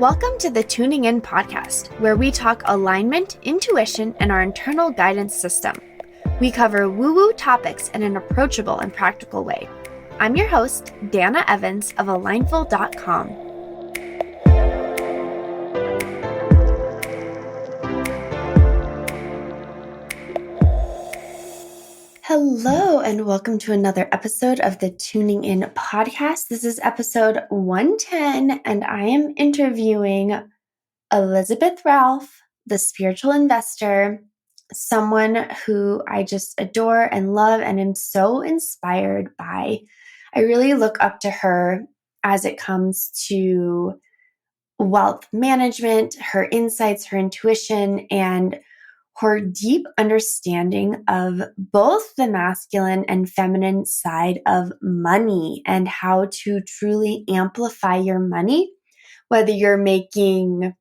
Welcome to the Tuning In podcast, where we talk alignment, intuition, and our internal guidance system. We cover woo-woo topics in an approachable and practical way. I'm your host, Dana Evans of Alignful.com. Hello, and welcome to another episode of the Tuning In podcast. This is episode 110, and I am interviewing Elizabeth Ralph, the spiritual investor, someone who I just adore and love and am so inspired by. I really look up to her as it comes to wealth management, her insights, her intuition, and her deep understanding of both the masculine and feminine side of money and how to truly amplify your money, whether you're making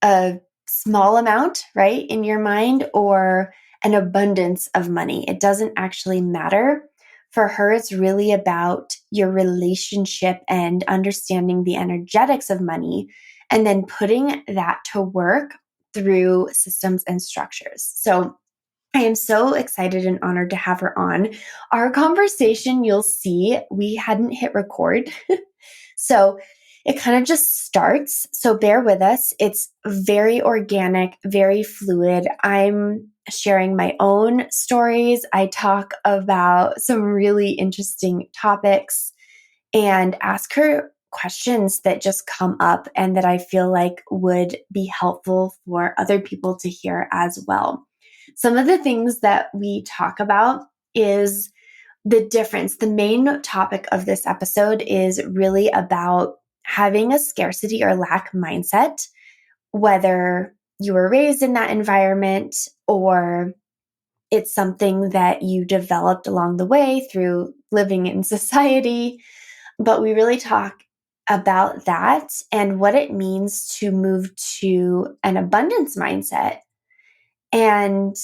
a small amount, right, in your mind or an abundance of money. It doesn't actually matter. For her, it's really about your relationship and understanding the energetics of money and then putting that to work through systems and structures. So I am so excited and honored to have her on. Our conversation, you'll see, we hadn't hit record. So it kind of just starts. So bear with us. It's very organic, very fluid. I'm sharing my own stories. I talk about some really interesting topics and ask her questions that just come up and that I feel like would be helpful for other people to hear as well. Some of the things that we talk about is the difference. The main topic of this episode is really about having a scarcity or lack mindset, whether you were raised in that environment or it's something that you developed along the way through living in society. But we really talk about that and what it means to move to an abundance mindset. And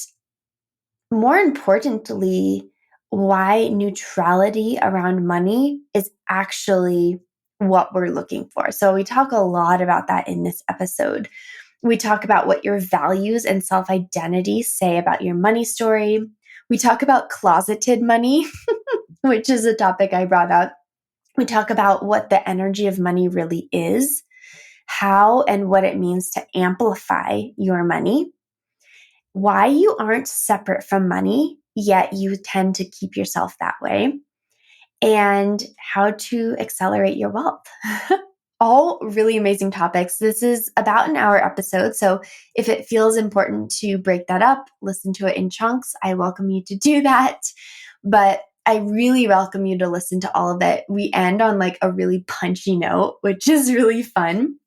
more importantly, why neutrality around money is actually what we're looking for. So we talk a lot about that in this episode. We talk about what your values and self-identity say about your money story. We talk about closeted money, which is a topic I brought up. We talk about what the energy of money really is, how and what it means to amplify your money, why you aren't separate from money, yet you tend to keep yourself that way, and how to accelerate your wealth. All really amazing topics. This is about an hour episode, so if it feels important to break that up, listen to it in chunks, I welcome you to do that. But I really welcome you to listen to all of it. We end on like a really punchy note, which is really fun.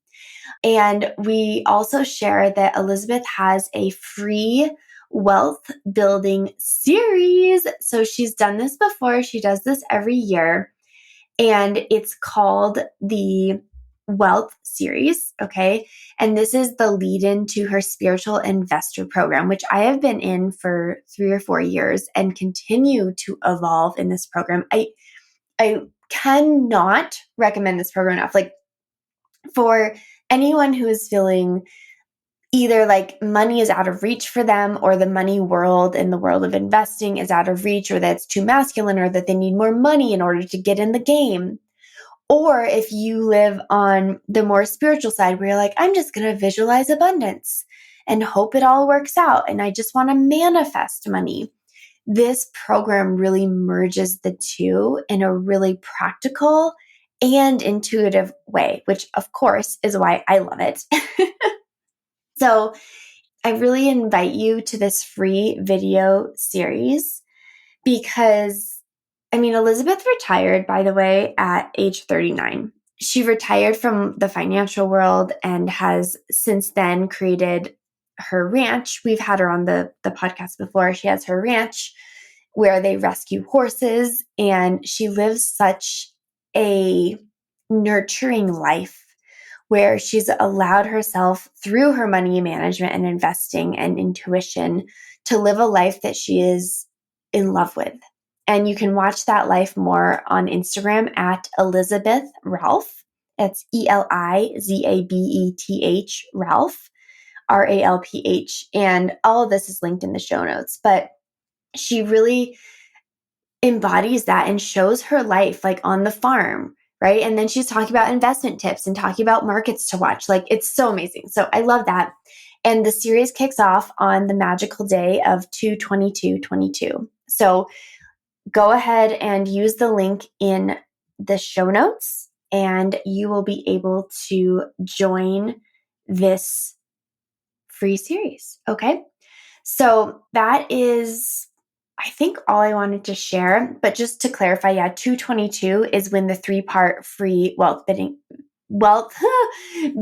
And we also share that Elizabeth has a free wealth building series. So she's done this before. She does this every year. And it's called the Wealth Series. Okay. And this is the lead in to her spiritual investor program, which I have been in for 3 or 4 years and continue to evolve in this program. I cannot recommend this program enough. Like, for anyone who is feeling either like money is out of reach for them or the money world and the world of investing is out of reach or that it's too masculine or that they need more money in order to get in the game. Or if you live on the more spiritual side where you're like, I'm just going to visualize abundance and hope it all works out and I just want to manifest money. This program really merges the two in a really practical and intuitive way, which of course is why I love it. So I really invite you to this free video series because, Elizabeth retired, by the way, at age 39. She retired from the financial world and has since then created her ranch. We've had her on the podcast before. She has her ranch where they rescue horses, and she lives such a nurturing life where she's allowed herself through her money management and investing and intuition to live a life that she is in love with. And you can watch that life more on Instagram at Elizabeth Ralph. It's Elizabeth, Ralph, Ralph. And all of this is linked in the show notes. But she really embodies that and shows her life like on the farm, right? And then she's talking about investment tips and talking about markets to watch. Like it's so amazing. So I love that. And the series kicks off on the magical day of 2/22/22. So go ahead and use the link in the show notes and you will be able to join this free series. Okay. So that is, I think, all I wanted to share. But just to clarify, 2/22 is when the 3-part free wealth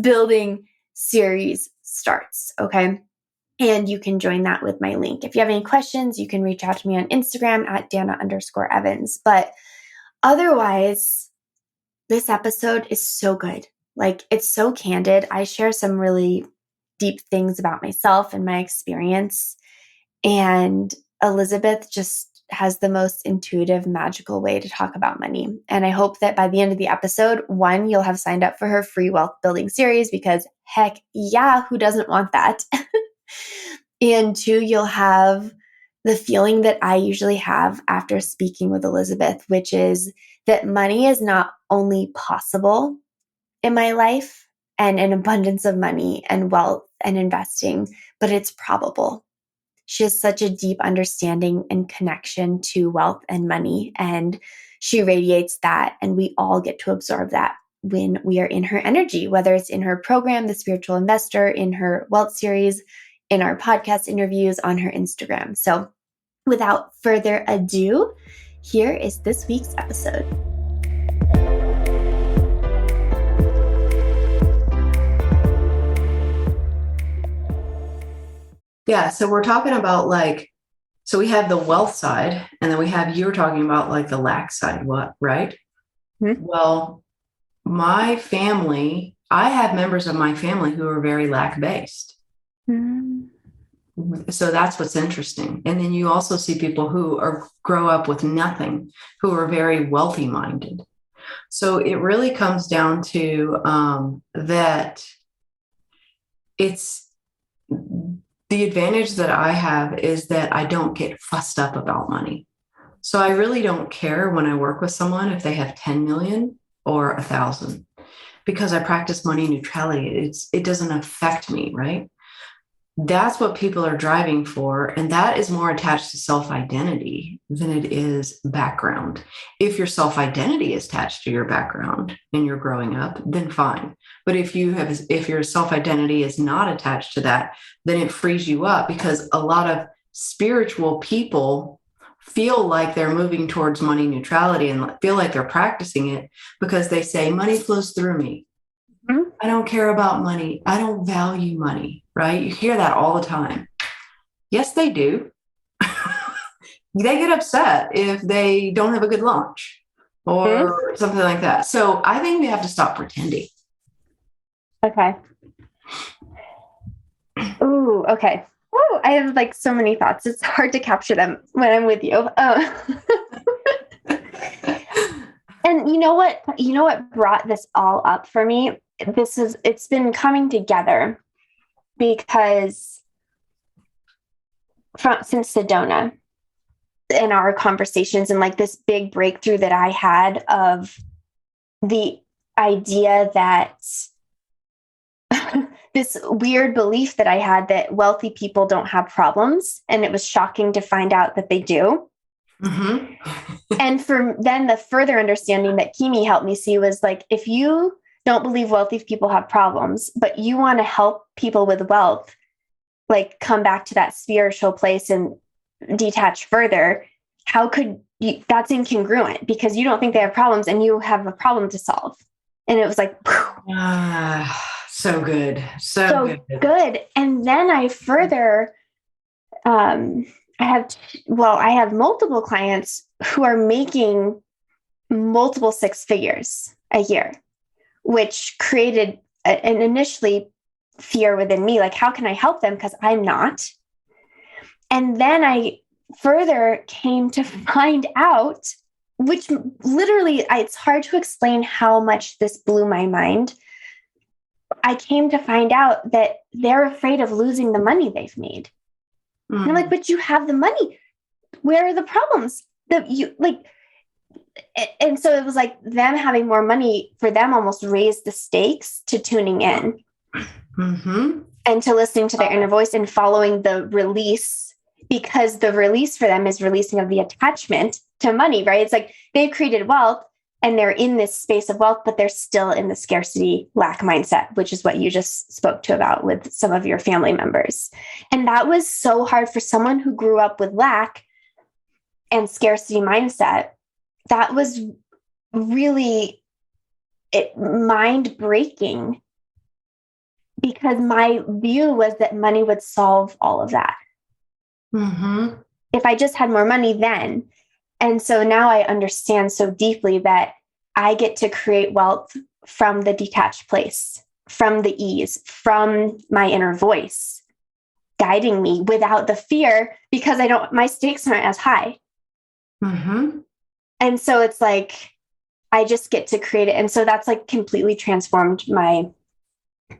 building series starts. Okay. And you can join that with my link. If you have any questions, you can reach out to me on Instagram at Dana_Evans. But otherwise, this episode is so good. Like it's so candid. I share some really deep things about myself and my experience. And Elizabeth just has the most intuitive, magical way to talk about money. And I hope that by the end of the episode, 1, you'll have signed up for her free wealth building series because heck yeah, who doesn't want that? And 2, you'll have the feeling that I usually have after speaking with Elizabeth, which is that money is not only possible in my life and an abundance of money and wealth and investing, but it's probable. She has such a deep understanding and connection to wealth and money, and she radiates that, and we all get to absorb that when we are in her energy, whether it's in her program, The Spiritual Investor, in her wealth series, in our podcast interviews, on her Instagram. So without further ado, here is this week's episode. Yeah, so we're talking about so we have the wealth side, and then you were talking about like the lack side, right? Mm-hmm. Well, my family, I have members of my family who are very lack-based. Mm-hmm. So that's what's interesting. And then you also see people who grow up with nothing, who are very wealthy minded. So it really comes down to that it's the advantage that I have is that I don't get fussed up about money. So I really don't care when I work with someone if they have 10 million or 1,000, because I practice money neutrality. It doesn't affect me, right? That's what people are driving for. And that is more attached to self-identity than it is background. If your self-identity is attached to your background and you're growing up, then fine. But if your self-identity is not attached to that, then it frees you up, because a lot of spiritual people feel like they're moving towards money neutrality and feel like they're practicing it because they say money flows through me. Mm-hmm. I don't care about money. I don't value money, right? You hear that all the time. Yes, they do. They get upset if they don't have a good lunch or something like that. So I think we have to stop pretending. Okay. Ooh, okay. Ooh, I have like so many thoughts. It's hard to capture them when I'm with you. And you know what brought this all up for me? It's been coming together because since Sedona in our conversations and like this big breakthrough that I had of the idea that this weird belief that I had that wealthy people don't have problems. And it was shocking to find out that they do. Mm-hmm. And then the further understanding that Kimi helped me see was like, if you don't believe wealthy people have problems, but you want to help people with wealth, like come back to that spiritual place and detach further, how could you? That's incongruent because you don't think they have problems and you have a problem to solve. And it was like, so good. So good. And then I further, I have multiple clients who are making multiple 6 figures a year, which created an initially fear within me. Like, how can I help them? Because I'm not. And then I further came to find out which literally, it's hard to explain how much this blew my mind. I came to find out that they're afraid of losing the money they've made. And I'm like, but you have the money. Where are the problems? That you like, and so it was like them having more money for them almost raised the stakes to tuning in and to listening to their inner voice and following the release, because the release for them is releasing of the attachment to money, right? It's like they've created wealth and they're in this space of wealth, but they're still in the scarcity lack mindset, which is what you just spoke to about with some of your family members. And that was so hard for someone who grew up with lack and scarcity mindset. That was really mind breaking, because my view was that money would solve all of that. If I just had more money then. And so now I understand so deeply that I get to create wealth from the detached place, from the ease, from my inner voice guiding me without the fear, because my stakes aren't as high. And so it's like, I just get to create it. And so that's like completely transformed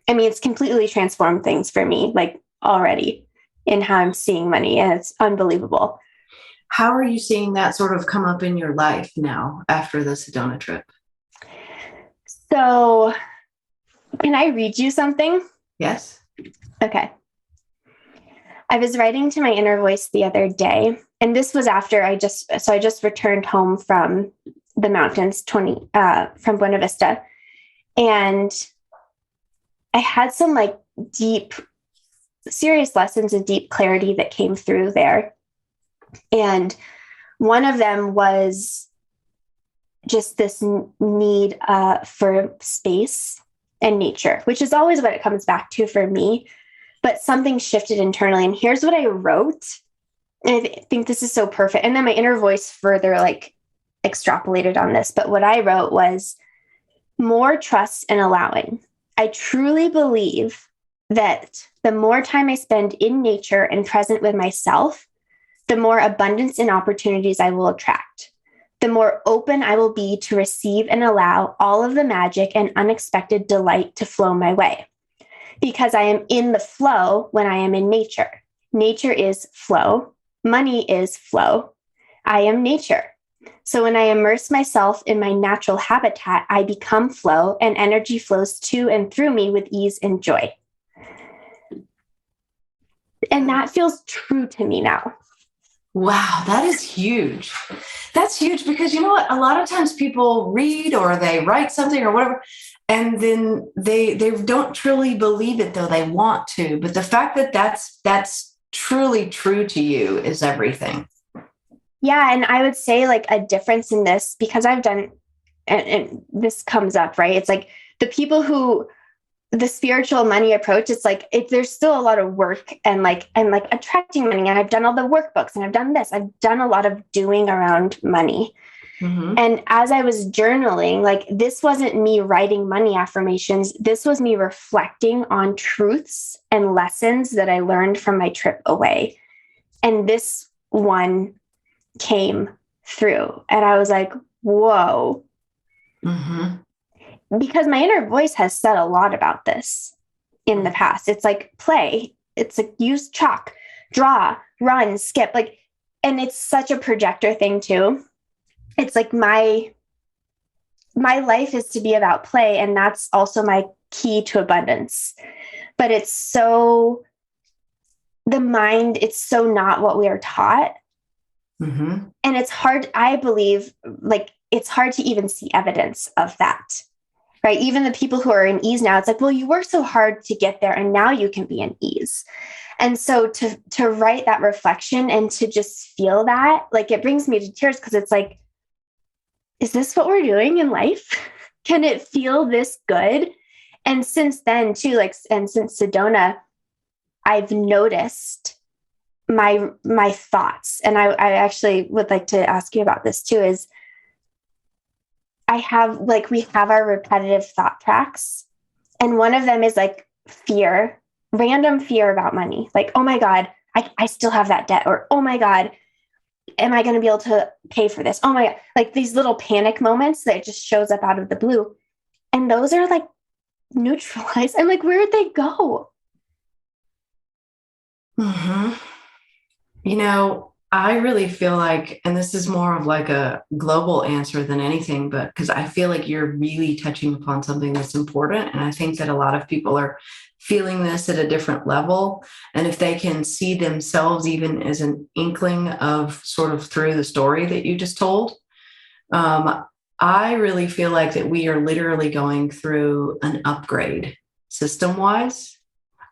it's completely transformed things for me, like already in how I'm seeing money. And it's unbelievable. How are you seeing that sort of come up in your life now after the Sedona trip? So can I read you something? Yes. Okay. I was writing to my inner voice the other day, and this was after I just returned home from the mountains from Buena Vista. And I had some like deep, serious lessons and deep clarity that came through there. And one of them was just this need for space and nature, which is always what it comes back to for me. But something shifted internally. And here's what I wrote. And I think this is so perfect. And then my inner voice further like extrapolated on this. But what I wrote was more trust and allowing. I truly believe that the more time I spend in nature and present with myself, the more abundance and opportunities I will attract. The more open I will be to receive and allow all of the magic and unexpected delight to flow my way. Because I am in the flow when I am in nature. Nature is flow. Money is flow. I am nature. So when I immerse myself in my natural habitat, I become flow, and energy flows to and through me with ease and joy. And that feels true to me now. Wow, that is huge. That's huge, because you know what? A lot of times people read or they write something or whatever, and then they don't truly believe it, though they want to. But the fact that that's truly true to you is everything. Yeah. And I would say like a difference in this, because I've done, and this comes up, right? It's like the people who, the spiritual money approach, it's like, there's still a lot of work and attracting money. And I've done all the workbooks and I've done this. I've done a lot of doing around money. And as I was journaling, like this wasn't me writing money affirmations. This was me reflecting on truths and lessons that I learned from my trip away. And this one came through and I was like, whoa. Because my inner voice has said a lot about this in the past. It's like play. It's like use chalk, draw, run, skip. Like, and it's such a projector thing too. It's like my life is to be about play. And that's also my key to abundance. But it's so, the mind, it's so not what we are taught. And it's hard, I believe, like, it's hard to even see evidence of that. Right? Even the people who are in ease now, it's like, well, you work so hard to get there and now you can be in ease. And so to write that reflection and to just feel that, like it brings me to tears, because it's like, is this what we're doing in life? Can it feel this good? And since then too, like, and since Sedona, I've noticed my thoughts. And I actually would like to ask you about this too, is we have our repetitive thought tracks. And one of them is like fear, random fear about money. Like, oh my God, I still have that debt. Or, oh my God, am I going to be able to pay for this? Oh my God. Like these little panic moments that just shows up out of the blue. And those are like neutralized. I'm like, where'd they go? Mm-hmm. I really feel like, and this is more of like a global answer than anything, but because I feel like you're really touching upon something that's important. And I think that a lot of people are feeling this at a different level. And if they can see themselves even as an inkling of sort of through the story that you just told, I really feel like that we are literally going through an upgrade system wise,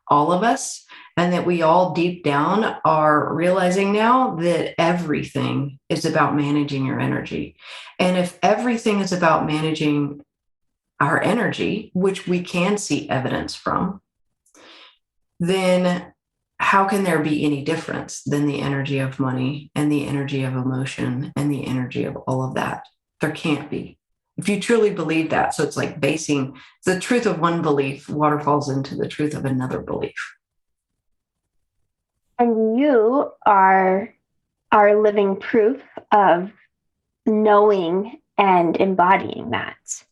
all of us, and that we all deep down are realizing now that everything is about managing your energy. And if everything is about managing our energy, which we can see evidence from, then how can there be any difference than the energy of money and the energy of emotion and the energy of all of that? There can't be. If you truly believe that, so it's like basing the truth of one belief waterfalls into the truth of another belief. And you are living proof of knowing and embodying that.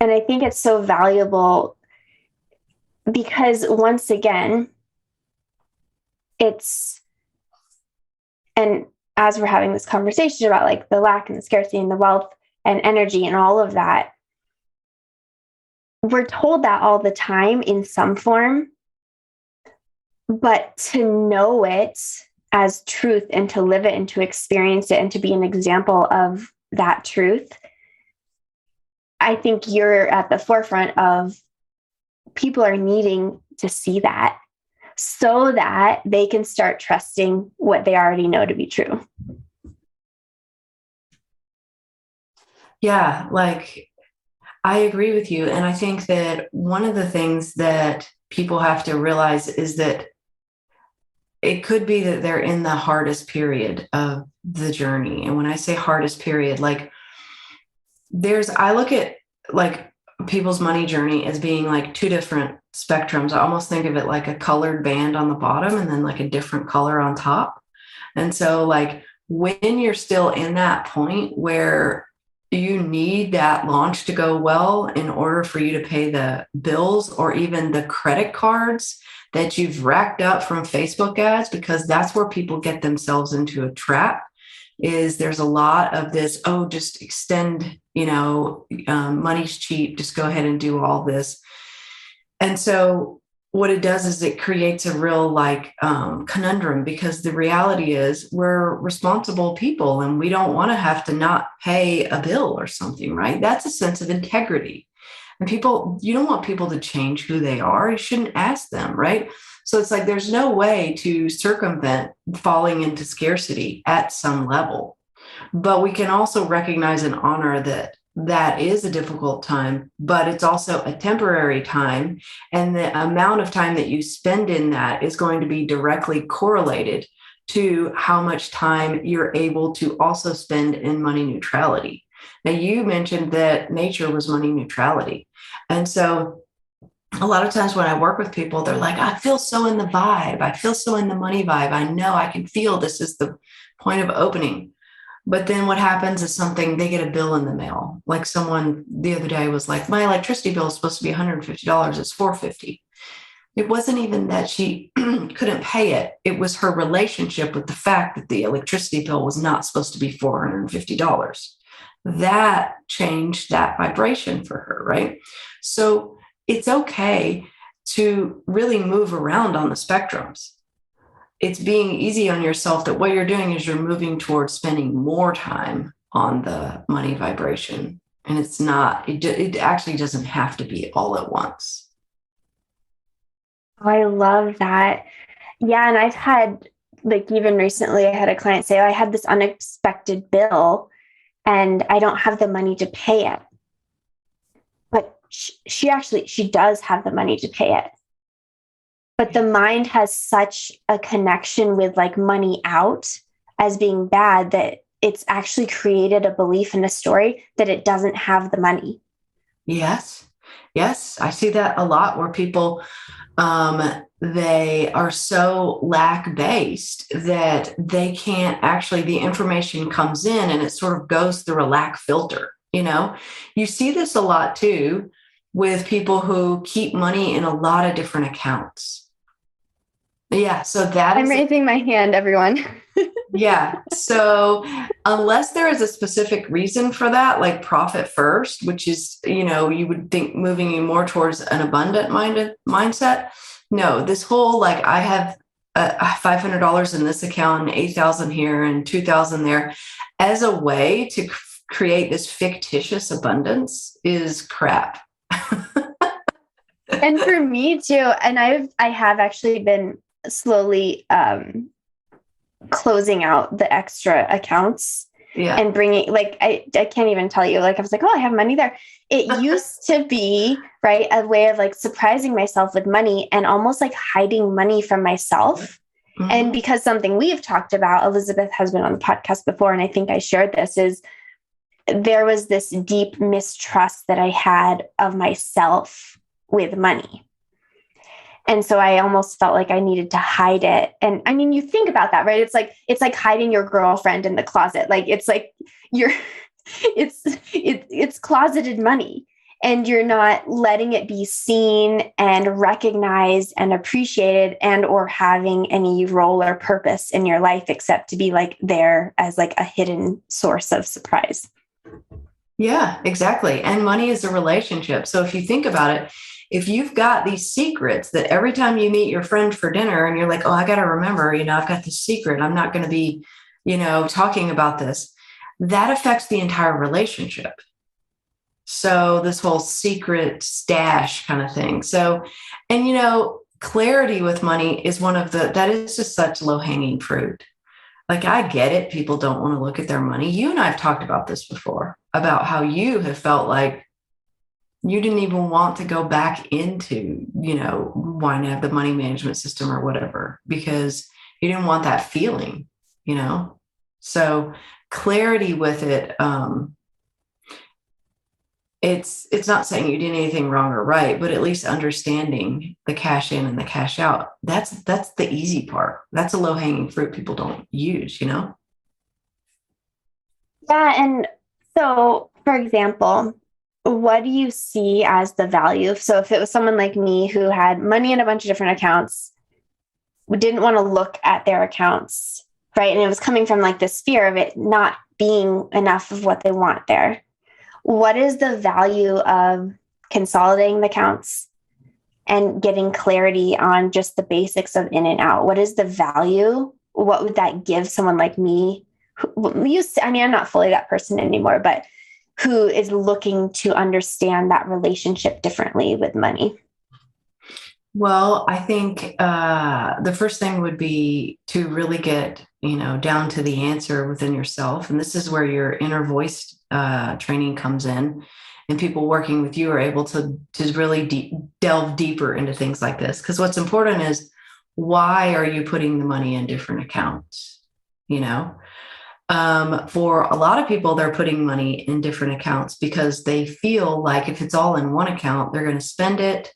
And I think it's so valuable because once again, and as we're having this conversation about like the lack and the scarcity and the wealth and energy and all of that, we're told that all the time in some form, but to know it as truth and to live it and to experience it and to be an example of that truth, I think you're at the forefront of people are needing to see that so that they can start trusting what they already know to be true. Yeah, like I agree with you. And I think that one of the things that people have to realize is that it could be that they're in the hardest period of the journey. And when I say hardest period, like I look at like people's money journey as being like two different spectrums. I almost think of it like a colored band on the bottom and then like a different color on top. And so, like, when you're still in that point where you need that launch to go well in order for you to pay the bills or even the credit cards that you've racked up from Facebook ads, because that's where people get themselves into a trap. Is there's a lot of this, oh, just extend, money's cheap, just go ahead and do all this. And so what it does is it creates a real conundrum, because the reality is we're responsible people and we don't want to have to not pay a bill or something, right? That's a sense of integrity. And you don't want people to change who they are. You shouldn't ask them, right? So it's like there's no way to circumvent falling into scarcity at some level. But we can also recognize and honor that is a difficult time, but it's also a temporary time. And the amount of time that you spend in that is going to be directly correlated to how much time you're able to also spend in money neutrality. Now, you mentioned that nature was money neutrality. And so a lot of times when I work with people, they're like, I feel so in the vibe. I feel so in the money vibe. I know I can feel this is the point of opening. But then what happens is they get a bill in the mail. Like someone the other day was like, my electricity bill is supposed to be $150. It's $450. It wasn't even that she couldn't pay it. It was her relationship with the fact that the electricity bill was not supposed to be $450. That changed that vibration for her, right? So it's okay to really move around on the spectrums. It's being easy on yourself that what you're doing is you're moving towards spending more time on the money vibration. And it actually doesn't have to be all at once. Oh, I love that. Yeah. And I've had, like, even recently, I had a client say, oh, I had this unexpected bill and I don't have the money to pay it. But she does have the money to pay it. But the mind has such a connection with like money out as being bad that it's actually created a belief in a story that it doesn't have the money. Yes. Yes. I see that a lot where people they are so lack based that they can't actually, the information comes in and it sort of goes through a lack filter. You see this a lot too with people who keep money in a lot of different accounts. Yeah. So I'm raising my hand, everyone. yeah. So unless there is a specific reason for that, like profit first, which is, you would think moving you more towards an abundant mindset. No, this whole, like, I have $500 in this account and 8,000 here and 2,000 there as a way to create this fictitious abundance is crap. And for me too, and I have actually been slowly closing out the extra accounts and bringing, like, I can't even tell you, like, I was like, oh, I have money there. It used to be, right, a way of like surprising myself with money and almost like hiding money from myself. Mm-hmm. And because something we've talked about, Elizabeth has been on the podcast before, and I think I shared this, is there was this deep mistrust that I had of myself with money. And so I almost felt like I needed to hide it. And I mean, you think about that, right? It's like hiding your girlfriend in the closet. Like, it's like it's closeted money, and you're not letting it be seen and recognized and appreciated and or having any role or purpose in your life except to be like there as like a hidden source of surprise. Yeah, exactly. And money is a relationship. So if you think about it, if you've got these secrets that every time you meet your friend for dinner and you're like, oh, I got to remember, I've got this secret, I'm not going to be, talking about this, that affects the entire relationship. So this whole secret stash kind of thing. So, and, clarity with money is that is just such low hanging fruit. Like, I get it. People don't want to look at their money. You and I have talked about this before, about how you have felt like you didn't even want to go back into, wanting to have the money management system or whatever, because you didn't want that feeling, So clarity with it, it's not saying you did anything wrong or right, but at least understanding the cash in and the cash out. That's the easy part. That's a low hanging fruit people don't use, Yeah. And so, for example, what do you see as the value? So if it was someone like me who had money in a bunch of different accounts, didn't want to look at their accounts, right? And it was coming from like this fear of it not being enough of what they want there. What is the value of consolidating the accounts and getting clarity on just the basics of in and out? What is the value? What would that give someone like me? I'm not fully that person anymore, but who is looking to understand that relationship differently with money? Well, I think the first thing would be to really get, down to the answer within yourself. And this is where your inner voice training comes in. And people working with you are able to really delve deeper into things like this. Because what's important is, why are you putting the money in different accounts? For a lot of people, they're putting money in different accounts because they feel like if it's all in one account, they're going to spend it,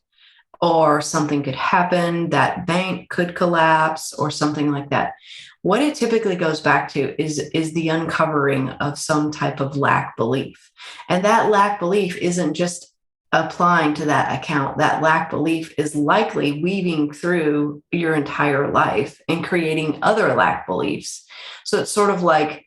or something could happen, that bank could collapse or something like that. What it typically goes back to is the uncovering of some type of lack belief. And that lack belief isn't just applying to that account. That lack belief is likely weaving through your entire life and creating other lack beliefs. So it's sort of like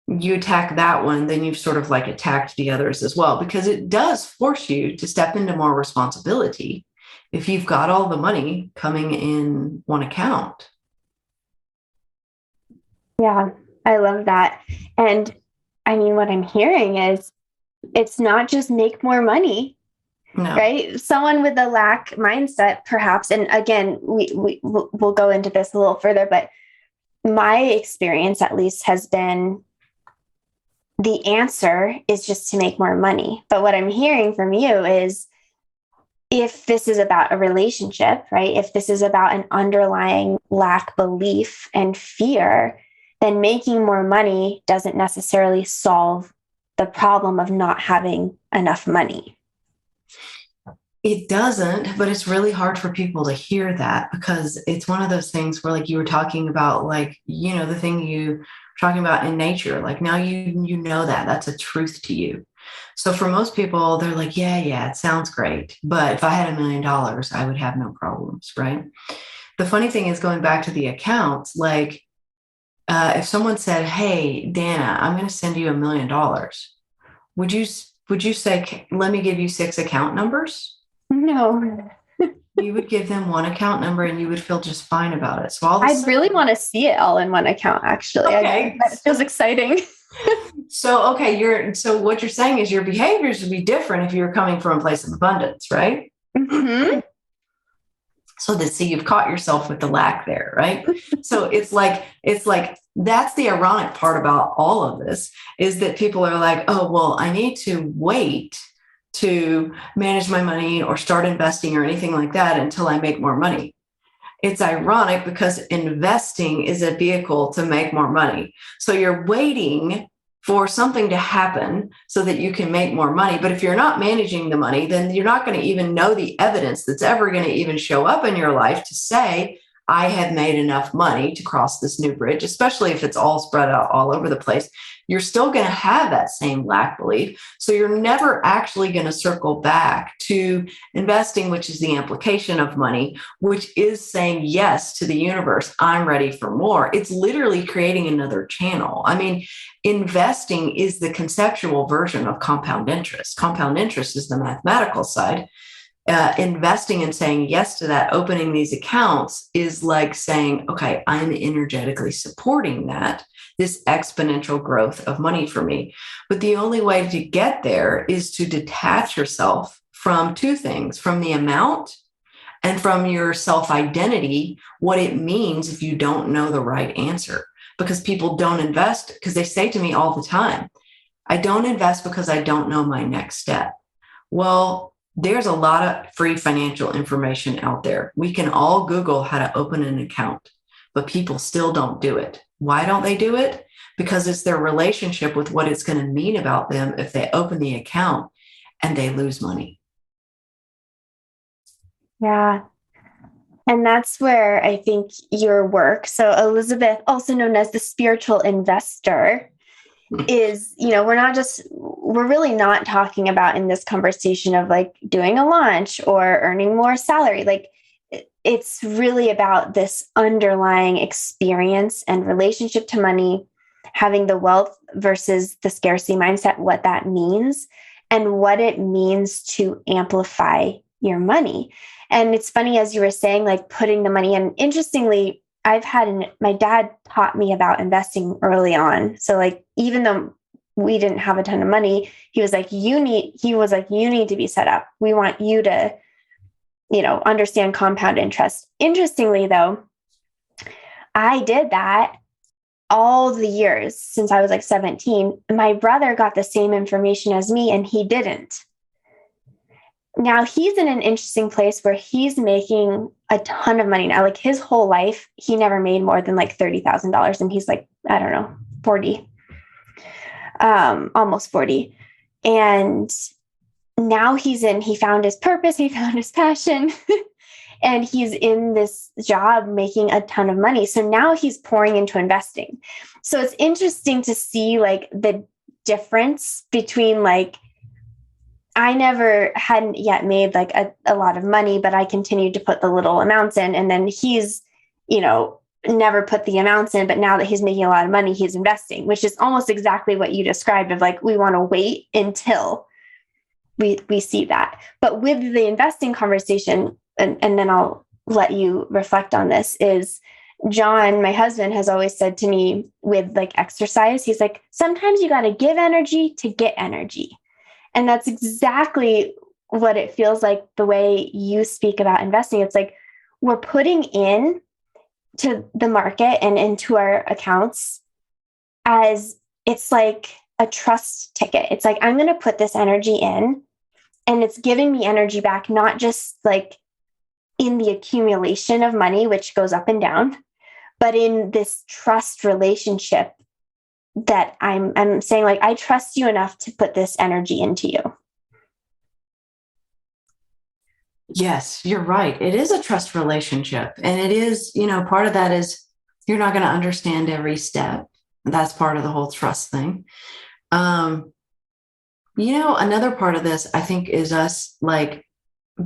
you attack that one, then you've sort of like attacked the others as well, because it does force you to step into more responsibility if you've got all the money coming in one account. Yeah, I love that. And I mean, what I'm hearing is it's not just make more money, right? Someone with a lack mindset, perhaps. And again, we'll go into this a little further, but my experience at least has been the answer is just to make more money. But what I'm hearing from you is, if this is about a relationship, right? If this is about an underlying lack belief and fear, then making more money doesn't necessarily solve the problem of not having enough money. It doesn't, but it's really hard for people to hear that because it's one of those things where, like you were talking about, like, the thing you were talking about in nature, like now you know that's a truth to you. So for most people, they're like, yeah, it sounds great. But if I had $1 million, I would have no problems, right? The funny thing is going back to the accounts, like if someone said, "Hey, Dana, I'm going to send you $1 million," would you would you say, "Let me give you 6 account numbers"? No. You would give them one account number and you would feel just fine about it. So all of a I'd sudden, really want to see it all in one account, actually. okay. That feels exciting. So okay, so what you're saying is your behaviors would be different if you were coming from a place of abundance, right? Mm-hmm. So you've caught yourself with the lack there, right? So it's like that's the ironic part about all of this is that people are like, oh, well, I need to wait to manage my money or start investing or anything like that until I make more money. It's ironic because investing is a vehicle to make more money. So you're waiting for something to happen so that you can make more money. But if you're not managing the money, then you're not going to even know the evidence that's ever going to even show up in your life to say, I have made enough money to cross this new bridge, especially if it's all spread out all over the place. You're still going to have that same lack belief. So you're never actually going to circle back to investing, which is the implication of money, which is saying yes to the universe. I'm ready for more. It's literally creating another channel. I mean, investing is the conceptual version of compound interest. Compound interest is the mathematical side. Investing and saying yes to that, opening these accounts is like saying, okay, I'm energetically supporting that, this exponential growth of money for me. But the only way to get there is to detach yourself from two things, from the amount and from your self identity, what it means if you don't know the right answer. Because people don't invest because they say to me all the time, I don't invest because I don't know my next step. Well, there's a lot of free financial information out there. We can all Google how to open an account, but people still don't do it. Why don't they do it? Because it's their relationship with what it's going to mean about them if they open the account and they lose money. Yeah. And that's where I think your work, so Elizabeth, also known as the spiritual investor, is, we're really not talking about in this conversation of like doing a launch or earning more salary. Like it's really about this underlying experience and relationship to money, having the wealth versus the scarcity mindset, what that means, and what it means to amplify your money. And it's funny, as you were saying, like putting the money in. Interestingly, my dad taught me about investing early on. So like, even though we didn't have a ton of money, he was like, you need to be set up. We want you to, understand compound interest. Interestingly though, I did that all the years since I was like 17. My brother got the same information as me and he didn't. Now he's in an interesting place where he's making a ton of money now. Like his whole life, he never made more than like $30,000. And he's like, I don't know, 40, almost 40. And now he found his purpose, he found his passion, and he's in this job making a ton of money. So now he's pouring into investing. So it's interesting to see like the difference between like, I hadn't yet made like a lot of money, but I continued to put the little amounts in. And then he's, never put the amounts in, but now that he's making a lot of money, he's investing, which is almost exactly what you described of like, we want to wait until we see that. But with the investing conversation, and then I'll let you reflect on this, is John, my husband, has always said to me with like exercise, he's like, sometimes you got to give energy to get energy. And that's exactly what it feels like the way you speak about investing. It's like we're putting in to the market and into our accounts as it's like a trust ticket. It's like, I'm going to put this energy in and it's giving me energy back, not just like in the accumulation of money, which goes up and down, but in this trust relationship that I'm saying, like, I trust you enough to put this energy into you. Yes, you're right. It is a trust relationship. And it is, part of that is you're not going to understand every step. That's part of the whole trust thing. Um, another part of this, I think, is us like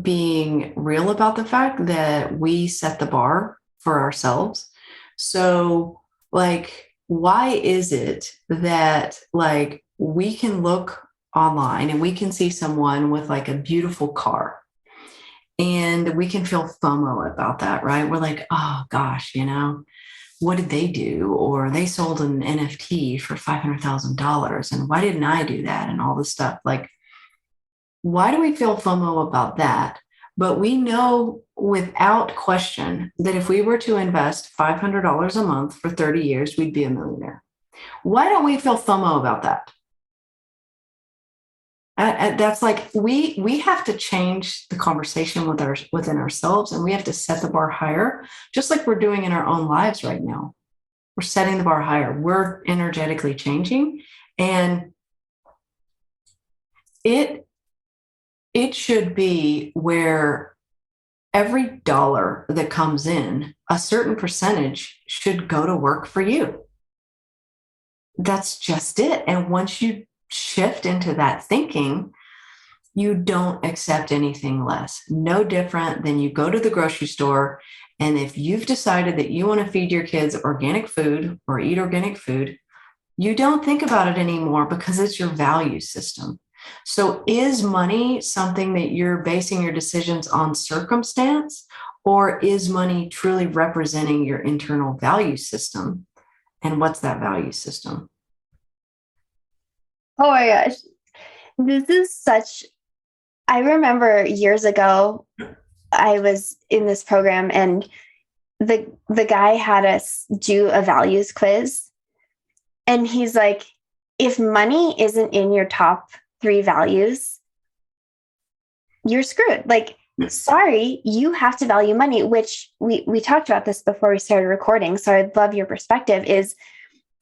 being real about the fact that we set the bar for ourselves. So, like, why is it that like we can look online and we can see someone with like a beautiful car and we can feel FOMO about that, right? We're like, oh gosh, what did they do? Or they sold an NFT for $500,000. And why didn't I do that? And all this stuff. Like, why do we feel FOMO about that? But we know without question that if we were to invest $500 a month for 30 years, we'd be a millionaire. Why don't we feel FOMO about that? That's like we have to change the conversation within ourselves, and we have to set the bar higher, just like we're doing in our own lives right now. We're setting the bar higher. We're energetically changing, and it it should be where every dollar that comes in, a certain percentage should go to work for you. That's just it. And once you shift into that thinking, you don't accept anything less. No different than you go to the grocery store. And if you've decided that you want to feed your kids organic food or eat organic food, you don't think about it anymore because it's your value system. So, is money something that you're basing your decisions on circumstance, or is money truly representing your internal value system? And what's that value system? Oh my gosh. This is such, I remember years ago, I was in this program and the guy had us do a values quiz. And he's like, if money isn't in your top 3 values, you're screwed. Like, sorry, you have to value money, which we talked about this before we started recording. So I'd love your perspective is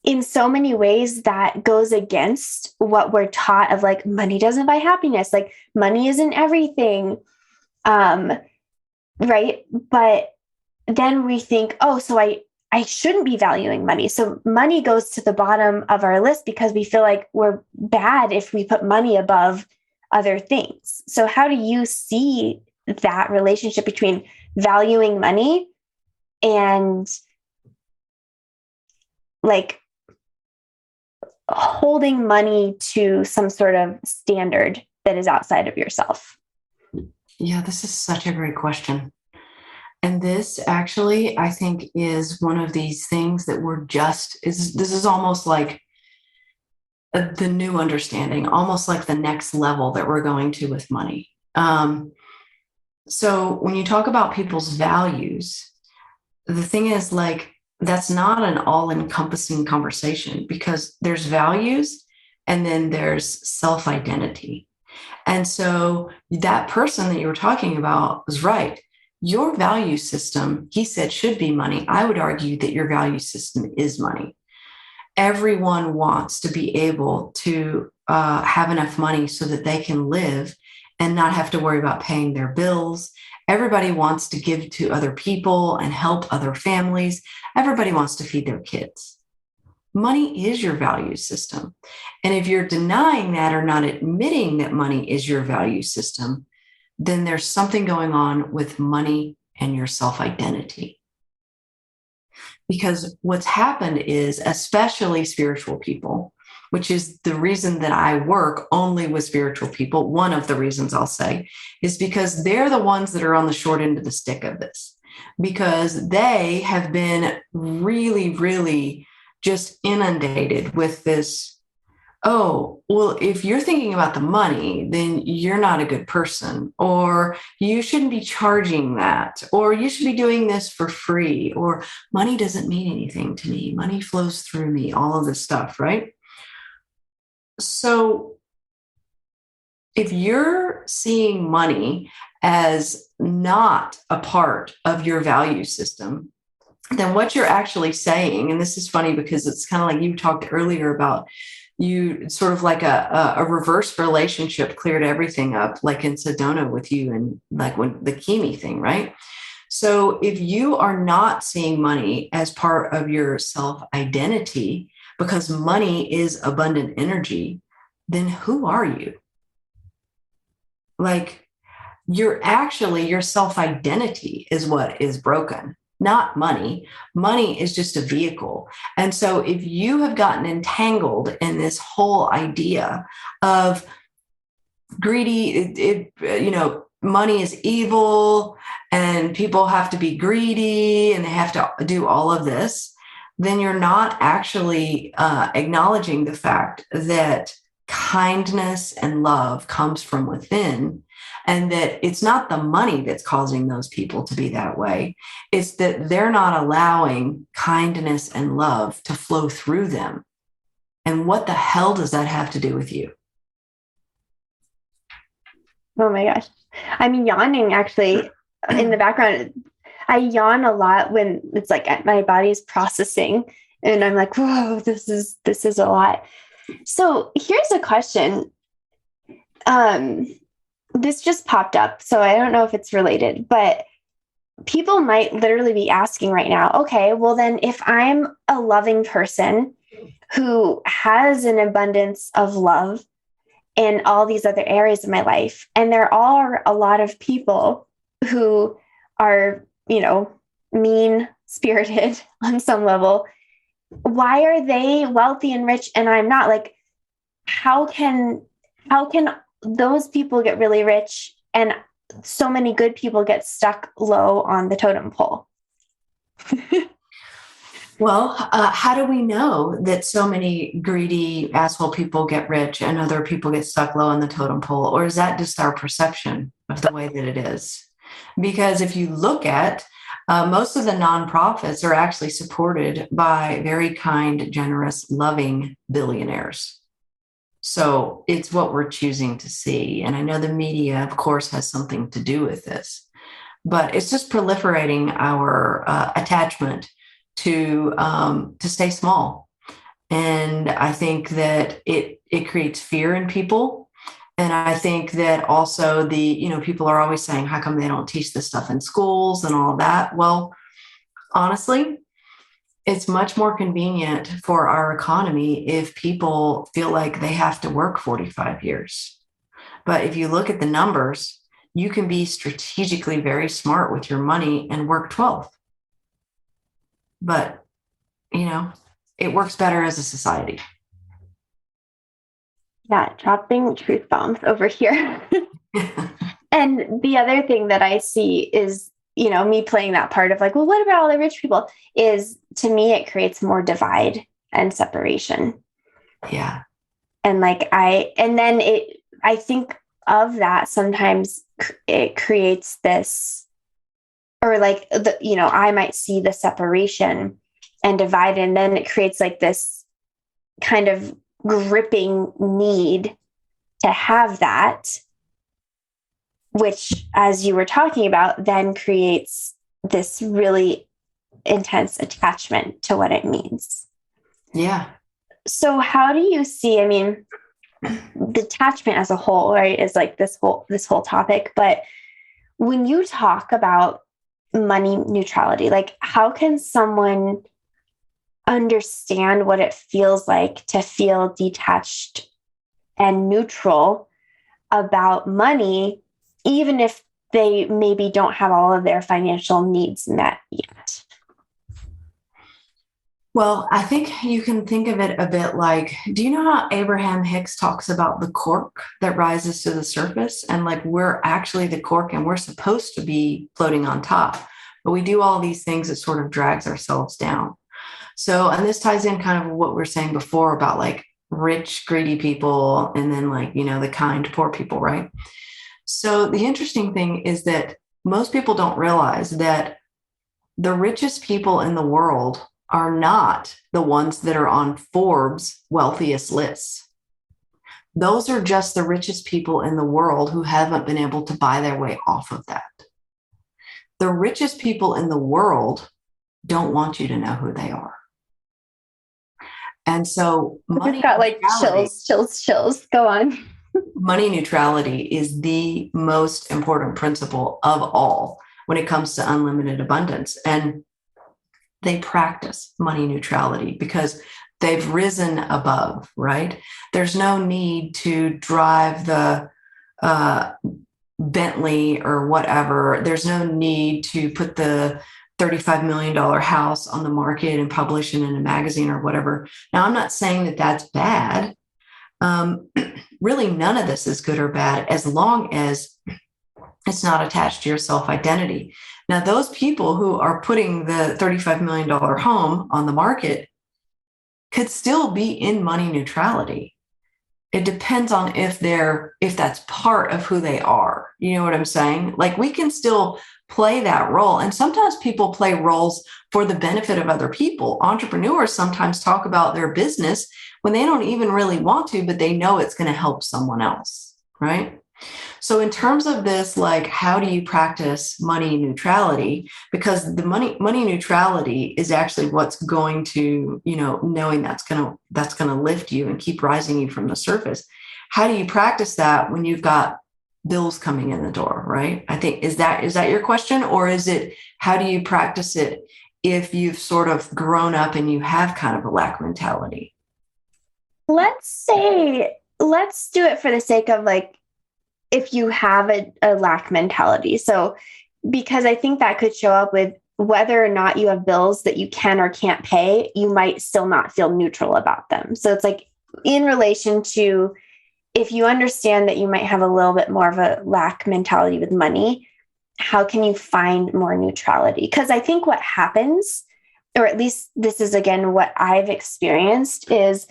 in so many ways that goes against what we're taught of like money doesn't buy happiness, like money isn't everything. Um, right. But then we think, oh, so I shouldn't be valuing money. So money goes to the bottom of our list because we feel like we're bad if we put money above other things. So how do you see that relationship between valuing money and like holding money to some sort of standard that is outside of yourself? Yeah, this is such a great question. And this actually, I think, is one of these things that this is almost like the new understanding, almost like the next level that we're going to with money. So when you talk about people's values, the thing is like, that's not an all encompassing conversation because there's values and then there's self identity. And so that person that you were talking about was right. Your value system, he said, should be money. I would argue that your value system is money. Everyone wants to be able to have enough money so that they can live and not have to worry about paying their bills. Everybody wants to give to other people and help other families. Everybody wants to feed their kids. Money is your value system. And if you're denying that or not admitting that money is your value system, then there's something going on with money and your self-identity. Because what's happened is, especially spiritual people, which is the reason that I work only with spiritual people, one of the reasons I'll say, is because they're the ones that are on the short end of the stick of this, because they have been really, really just inundated with this. Oh, well, if you're thinking about the money, then you're not a good person, or you shouldn't be charging that, or you should be doing this for free, or money doesn't mean anything to me. Money flows through me, all of this stuff, right? So if you're seeing money as not a part of your value system, then what you're actually saying, and this is funny because it's kind of like you talked earlier about you sort of like a reverse relationship cleared everything up, like in Sedona with you and like when the Kimi thing, right? So if you are not seeing money as part of your self identity, because money is abundant energy, then who are you? Like, your self identity is what is broken, not money. Money is just a vehicle. And so if you have gotten entangled in this whole idea of greedy, money is evil and people have to be greedy and they have to do all of this, then you're not actually acknowledging the fact that kindness and love comes from within, and that it's not the money that's causing those people to be that way. It's that they're not allowing kindness and love to flow through them. And what the hell does that have to do with you? Oh my gosh. I'm yawning actually in the background. I yawn a lot when it's like my body's processing and I'm like, whoa, this is a lot. So here's a question. This just popped up, so I don't know if it's related, but people might literally be asking right now, okay, well then if I'm a loving person who has an abundance of love in all these other areas of my life, and there are a lot of people who are, mean spirited on some level, why are they wealthy and rich and I'm not? Like, how can those people get really rich and so many good people get stuck low on the totem pole? Well, how do we know that so many greedy asshole people get rich and other people get stuck low on the totem pole? Or is that just our perception of the way that it is? Because if you look at most of the nonprofits are actually supported by very kind, generous, loving billionaires. So it's what we're choosing to see. And I know the media, of course, has something to do with this, but it's just proliferating our attachment to stay small. And I think that it creates fear in people. And I think that also people are always saying, how come they don't teach this stuff in schools and all of that? Well, honestly, it's much more convenient for our economy if people feel like they have to work 45 years. But if you look at the numbers, you can be strategically very smart with your money and work 12. But, it works better as a society. Yeah, dropping truth bombs over here. And the other thing that I see is, me playing that part of like, well, what about all the rich people? Is, to me, it creates more divide and separation. Yeah. And I think of that sometimes it creates this, or like, I might see the separation and divide, and then it creates like this kind of gripping need to have that, which, as you were talking about, then creates this really intense attachment to what it means. Yeah. So how do you see, detachment as a whole, right, is like this whole topic, but when you talk about money neutrality, like how can someone understand what it feels like to feel detached and neutral about money, even if they maybe don't have all of their financial needs met yet? Well, I think you can think of it a bit like, do you know how Abraham Hicks talks about the cork that rises to the surface? And like, we're actually the cork and we're supposed to be floating on top, but we do all these things that sort of drags ourselves down. So, and this ties in kind of what we were saying before about like rich, greedy people, and then like, the kind, poor people, right? So the interesting thing is that most people don't realize that the richest people in the world are not the ones that are on Forbes' wealthiest lists. Those are just the richest people in the world who haven't been able to buy their way off of that. The richest people in the world don't want you to know who they are. And so I just got like chills. Go on. money neutrality is the most important principle of all when it comes to unlimited abundance. And they practice money neutrality because they've risen above, right? There's no need to drive the Bentley or whatever. There's no need to put the $35 million house on the market and publish it in a magazine or whatever. Now, I'm not saying that that's bad. Really, none of this is good or bad as long as it's not attached to your self-identity. Now, those people who are putting the $35 million home on the market could still be in money neutrality. It depends on if that's part of who they are. You know what I'm saying? Like, we can still play that role. And sometimes people play roles for the benefit of other people. Entrepreneurs sometimes talk about their business when they don't even really want to, but they know it's going to help someone else, right? So in terms of this, like, how do you practice money neutrality? Because the money neutrality is actually what's going to, knowing that's going to lift you and keep rising you from the surface. How do you practice that when you've got bills coming in the door, right? I think, is that your question? Or is it, how do you practice it if you've sort of grown up and you have kind of a lack mentality? Let's do it for the sake of, like, if you have a lack mentality. So, because I think that could show up with whether or not you have bills that you can or can't pay, you might still not feel neutral about them. So it's like, in relation to, if you understand that you might have a little bit more of a lack mentality with money, how can you find more neutrality? Because I think what happens, or at least this is again what I've experienced, is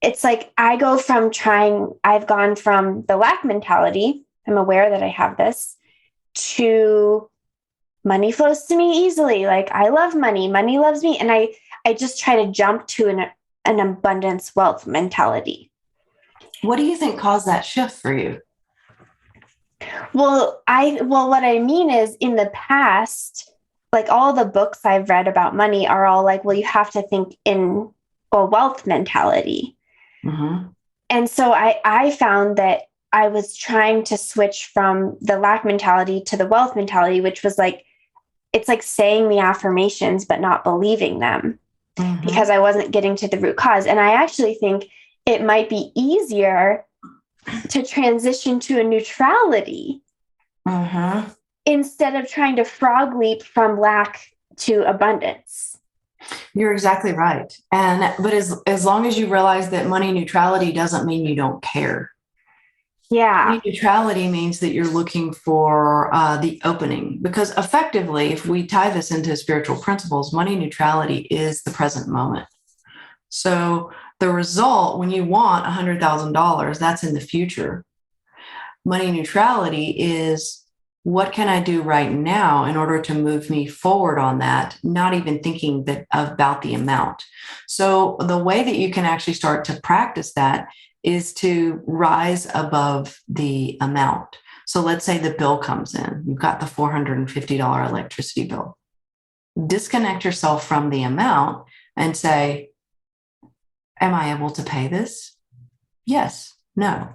it's like I've gone from the lack mentality, I'm aware that I have this, to money flows to me easily. Like, I love money loves me. And I just try to jump to an abundance wealth mentality. What do you think caused that shift for you? Well, what I mean is, in the past, like, all the books I've read about money are all like, well, you have to think in a wealth mentality. Mm-hmm. And so I found that I was trying to switch from the lack mentality to the wealth mentality, which was like, it's like saying the affirmations, but not believing them, Mm-hmm. because I wasn't getting to the root cause. And I actually think it might be easier to transition to a neutrality Mm-hmm. instead of trying to frog leap from lack to abundance. You're exactly right. But as long as you realize that money neutrality doesn't mean you don't care. Yeah. Money neutrality means that you're looking for the opening, because effectively, if we tie this into spiritual principles, money neutrality is the present moment. So the result, when you want $100,000, that's in the future. Money neutrality is, what can I do right now in order to move me forward on that, not even thinking about the amount. So the way that you can actually start to practice that is to rise above the amount. So let's say the bill comes in, you've got the $450 electricity bill. Disconnect yourself from the amount and say, am I able to pay this? Yes, no.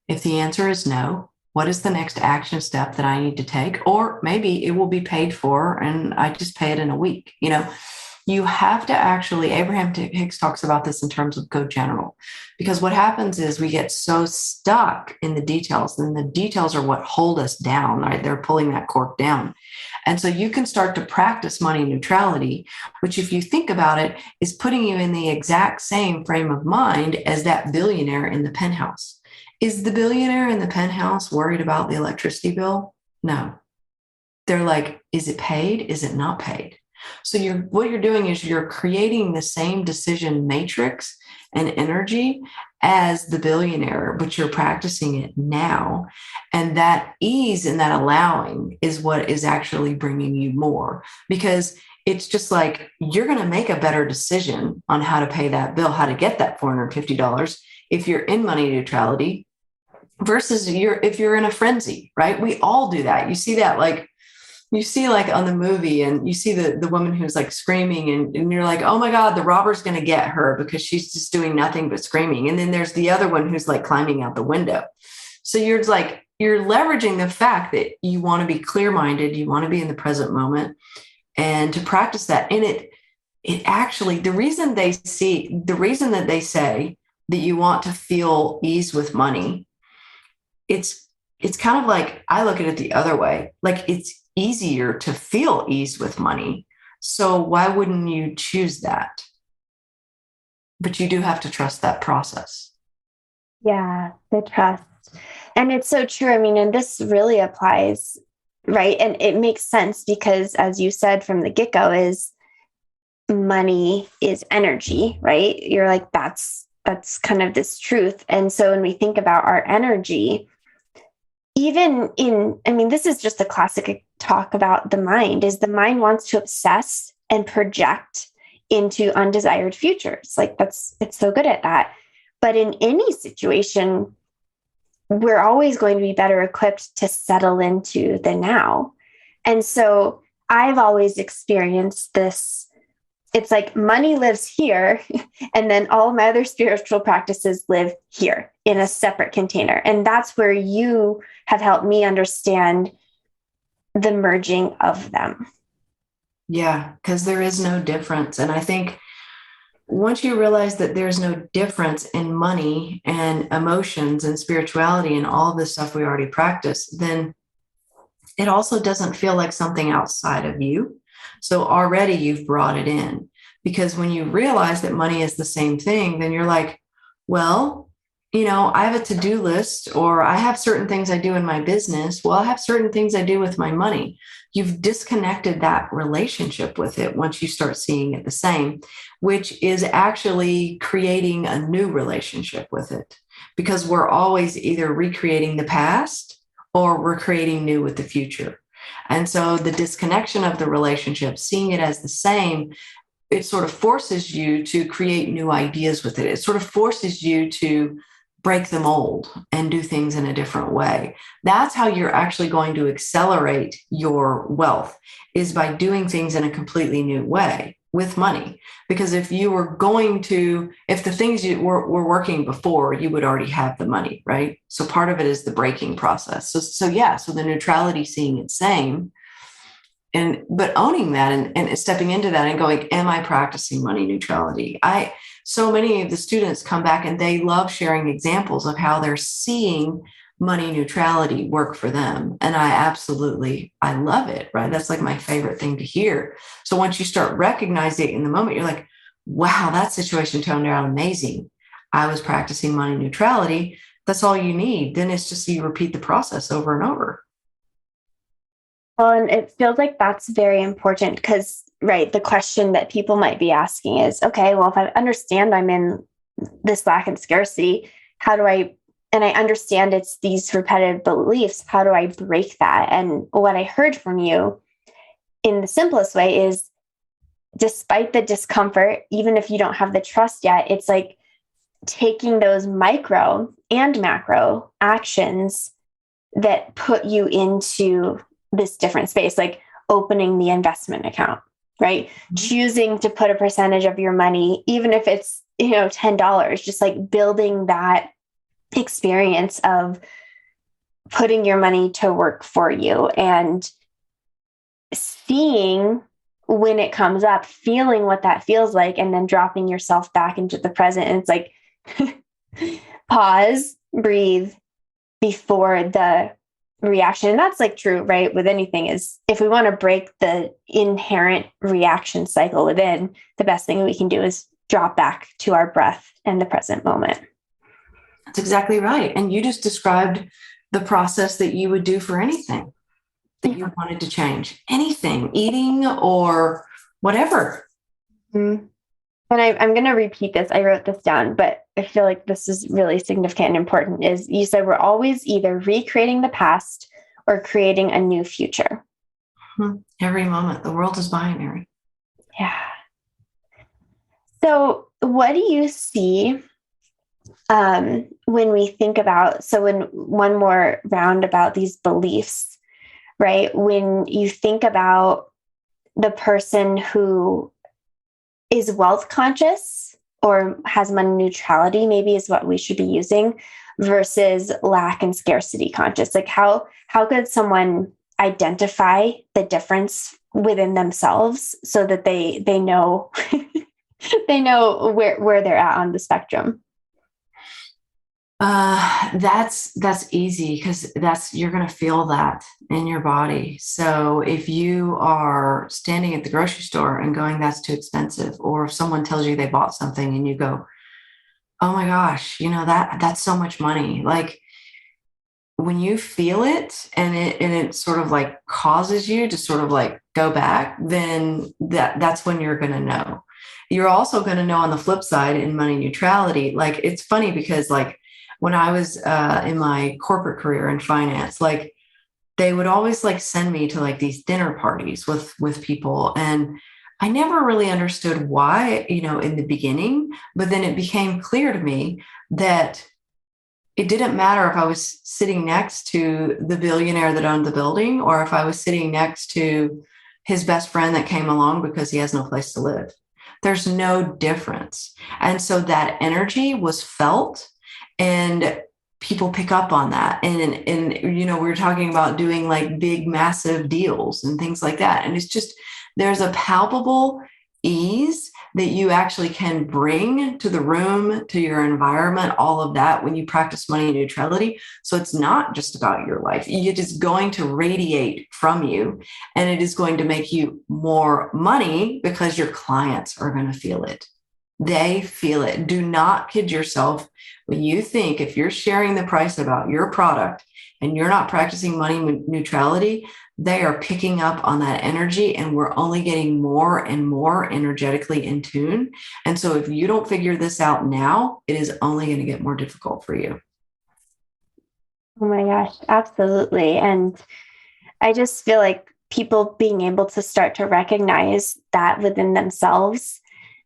If the answer is no, what is the next action step that I need to take? Or maybe it will be paid for and I just pay it in a week. You have to actually, Abraham Hicks talks about this in terms of go general, because what happens is we get so stuck in the details, and the details are what hold us down, right? They're pulling that cork down. And so you can start to practice money neutrality, which, if you think about it, is putting you in the exact same frame of mind as that billionaire in the penthouse. Is the billionaire in the penthouse worried about the electricity bill? No. They're like, is it paid? Is it not paid? So what you're doing is you're creating the same decision matrix and energy as the billionaire, but you're practicing it now. And that ease and that allowing is what is actually bringing you more, because it's just like, you're going to make a better decision on how to pay that bill, how to get that $450 if you're in money neutrality versus if you're in a frenzy, right? We all do that. You see that, like, you see like on the movie and you see the woman who's like screaming and you're like, oh my God, the robber's going to get her because she's just doing nothing but screaming. And then there's the other one who's like climbing out the window. So you're like, you're leveraging the fact that you want to be clear-minded, you want to be in the present moment and to practice that. And it actually, the reason that they say that you want to feel ease with money, it's kind of like, I look at it the other way. Like it's easier to feel ease with money. So why wouldn't you choose that? But you do have to trust that process. Yeah, the trust. And it's so true. I mean, and this really applies, right? And it makes sense because, as you said from the get-go, is money is energy, right? You're like, that's kind of this truth. And so when we think about our energy, even in, I mean, this is just a classic talk about the mind, is the mind wants to obsess and project into undesired futures. Like it's so good at that. But in any situation, we're always going to be better equipped to settle into the now. And so I've always experienced this. It's like money lives here, and then all my other spiritual practices live here in a separate container. And that's where you have helped me understand the merging of them. Yeah, because there is no difference. And I think once you realize that there's no difference in money and emotions and spirituality and all this stuff we already practice, then it also doesn't feel like something outside of you. So already you've brought it in, because when you realize that money is the same thing, then you're like, well, I have a to-do list, or I have certain things I do in my business. Well, I have certain things I do with my money. You've disconnected that relationship with it once you start seeing it the same, which is actually creating a new relationship with it, because we're always either recreating the past or we're creating new with the future. And so the disconnection of the relationship, seeing it as the same, it sort of forces you to create new ideas with it. It sort of forces you to break the mold and do things in a different way. That's how you're actually going to accelerate your wealth, is by doing things in a completely new way with money. Because if the things you were working before, you would already have the money, right? So part of it is the breaking process. So the neutrality, seeing it same, but owning that and stepping into that and going, am I practicing money neutrality? So many of the students come back and they love sharing examples of how they're seeing money neutrality work for them. And I love it, right? That's like my favorite thing to hear. So once you start recognizing it in the moment, you're like, wow, that situation turned out amazing. I was practicing money neutrality. That's all you need. Then it's just you repeat the process over and over. Well, and it feels like that's very important because, right, the question that people might be asking is, okay, well, if I understand I'm in this lack and scarcity, and I understand it's these repetitive beliefs, how do I break that? And what I heard from you in the simplest way is, despite the discomfort, even if you don't have the trust yet, it's like taking those micro and macro actions that put you into this different space, like opening the investment account, right? Mm-hmm. Choosing to put a percentage of your money, even if it's, $10, just like building that experience of putting your money to work for you and seeing when it comes up, feeling what that feels like, and then dropping yourself back into the present. And it's like, pause, breathe before the reaction. And that's like true, right? With anything, is if we want to break the inherent reaction cycle within, the best thing we can do is drop back to our breath and the present moment. That's exactly right. And you just described the process that you would do for anything that you wanted to change, anything, eating or whatever. Mm-hmm. And I'm going to repeat this. I wrote this down, but I feel like this is really significant and important. Is you said we're always either recreating the past or creating a new future. Every moment. The world is binary. Yeah. So what do you see when we think about, so in one more round about these beliefs, right? When you think about the person who is wealth conscious or has money neutrality, maybe is what we should be using, versus lack and scarcity conscious. Like how could someone identify the difference within themselves so that they know they know where they're at on the spectrum? That's easy because you're going to feel that in your body. So if you are standing at the grocery store and going, that's too expensive, or if someone tells you they bought something and you go, oh my gosh, that's so much money. Like when you feel it and it sort of like causes you to sort of like go back, then that's when you're going to know. You're also going to know on the flip side in money neutrality. Like it's funny because like when I was in my corporate career in finance, like they would always like send me to like these dinner parties with people, and I never really understood why, in the beginning, but then it became clear to me that it didn't matter if I was sitting next to the billionaire that owned the building or if I was sitting next to his best friend that came along because he has no place to live. There's no difference. And so that energy was felt, and people pick up on that. And we were talking about doing like big, massive deals and things like that. And it's just, there's a palpable ease that you actually can bring to the room, to your environment, all of that when you practice money neutrality. So it's not just about your life. It is going to radiate from you, and it is going to make you more money because your clients are going to feel it. They feel it. Do not kid yourself when you think if you're sharing the price about your product and you're not practicing money neutrality, they are picking up on that energy, and we're only getting more and more energetically in tune. And so if you don't figure this out now, it is only going to get more difficult for you. Oh my gosh, absolutely. And I just feel like people being able to start to recognize that within themselves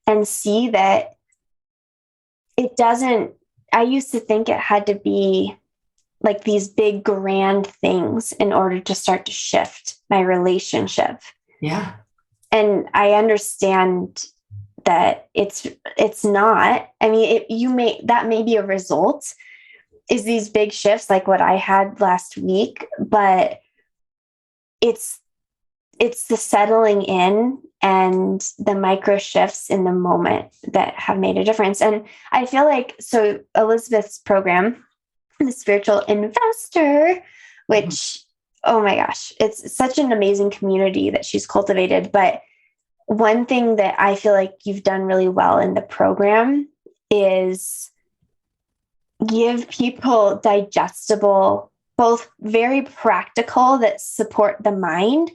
and see that it doesn't, I used to think it had to be like these big grand things in order to start to shift my relationship. Yeah. And I understand that it's not. I mean, that may be a result, is these big shifts like what I had last week, but it's the settling in and the micro shifts in the moment that have made a difference. And I feel like, so Elizabeth's program, the Spiritual Investor, which, oh my gosh, it's such an amazing community that she's cultivated. But one thing that I feel like you've done really well in the program is give people digestible, both very practical that support the mind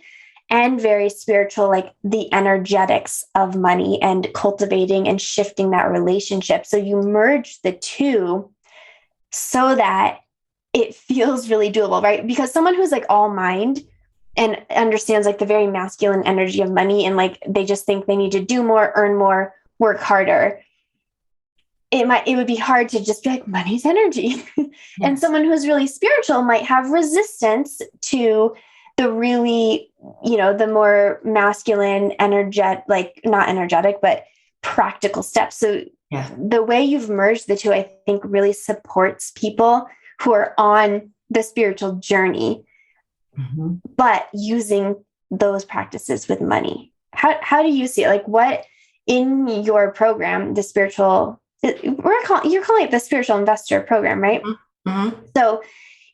and very spiritual, like the energetics of money and cultivating and shifting that relationship. So you merge the two so that it feels really doable, right? Because someone who's like all mind and understands like the very masculine energy of money, and like they just think they need to do more, earn more, work harder, it would be hard to just be like, money's energy. Yes. And someone who's really spiritual might have resistance to the really, the more masculine, energetic, like not energetic, but practical steps. So yeah, the way you've merged the two, I think really supports people who are on the spiritual journey, but using those practices with money. How do you see it? Like what in your program, the spiritual, you're calling it the Spiritual Investor program, right? Mm-hmm. So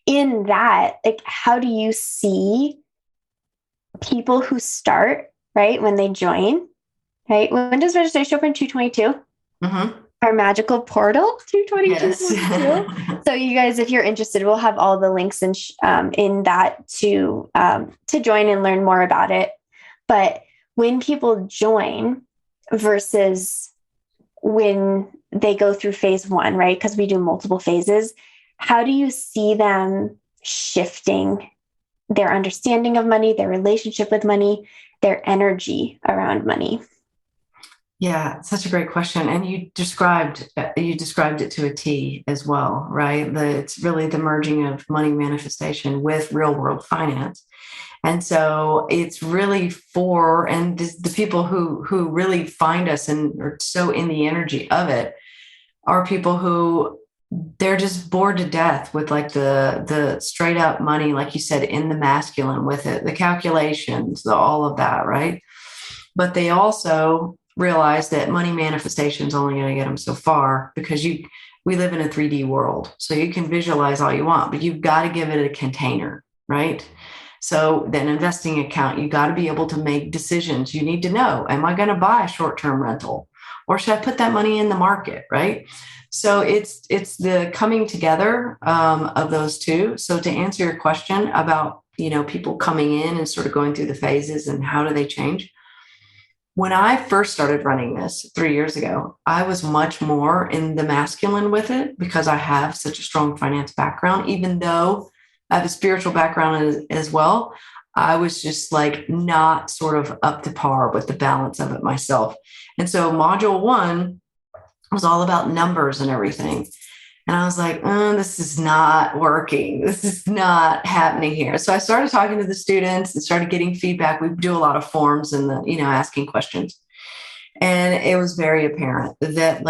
in that, like, how do you see people who start, right, when they join, right? When does registration open? 2/22? Mm-hmm. Our magical portal, 2/22. Yes. So you guys, if you're interested, we'll have all the links in that to join and learn more about it. But when people join versus when they go through phase one, right? Because we do multiple phases. How do you see them shifting their understanding of money, their relationship with money, their energy around money? Yeah, such a great question. And you described it to a T as well, right? It's really the merging of money manifestation with real world finance. And so it's really and the people who really find us and are so in the energy of it are people who they're just bored to death with like the straight up money, like you said, in the masculine with it, the calculations, all of that, right? But they also realize that money manifestation is only going to get them so far because we live in a 3D world. So you can visualize all you want, but you've got to give it a container, right? So then investing account, you got to be able to make decisions. You need to know, am I going to buy a short-term rental or should I put that money in the market, right? So it's the coming together of those two. So to answer your question about, people coming in and sort of going through the phases and how do they change? When I first started running this 3 years ago, I was much more in the masculine with it because I have such a strong finance background, even though I have a spiritual background as well. I was just like not sort of up to par with the balance of it myself. And so module 1 was all about numbers and everything. And I was like, this is not working. This is not happening here. So I started talking to the students and started getting feedback. We do a lot of forms and asking questions. And it was very apparent that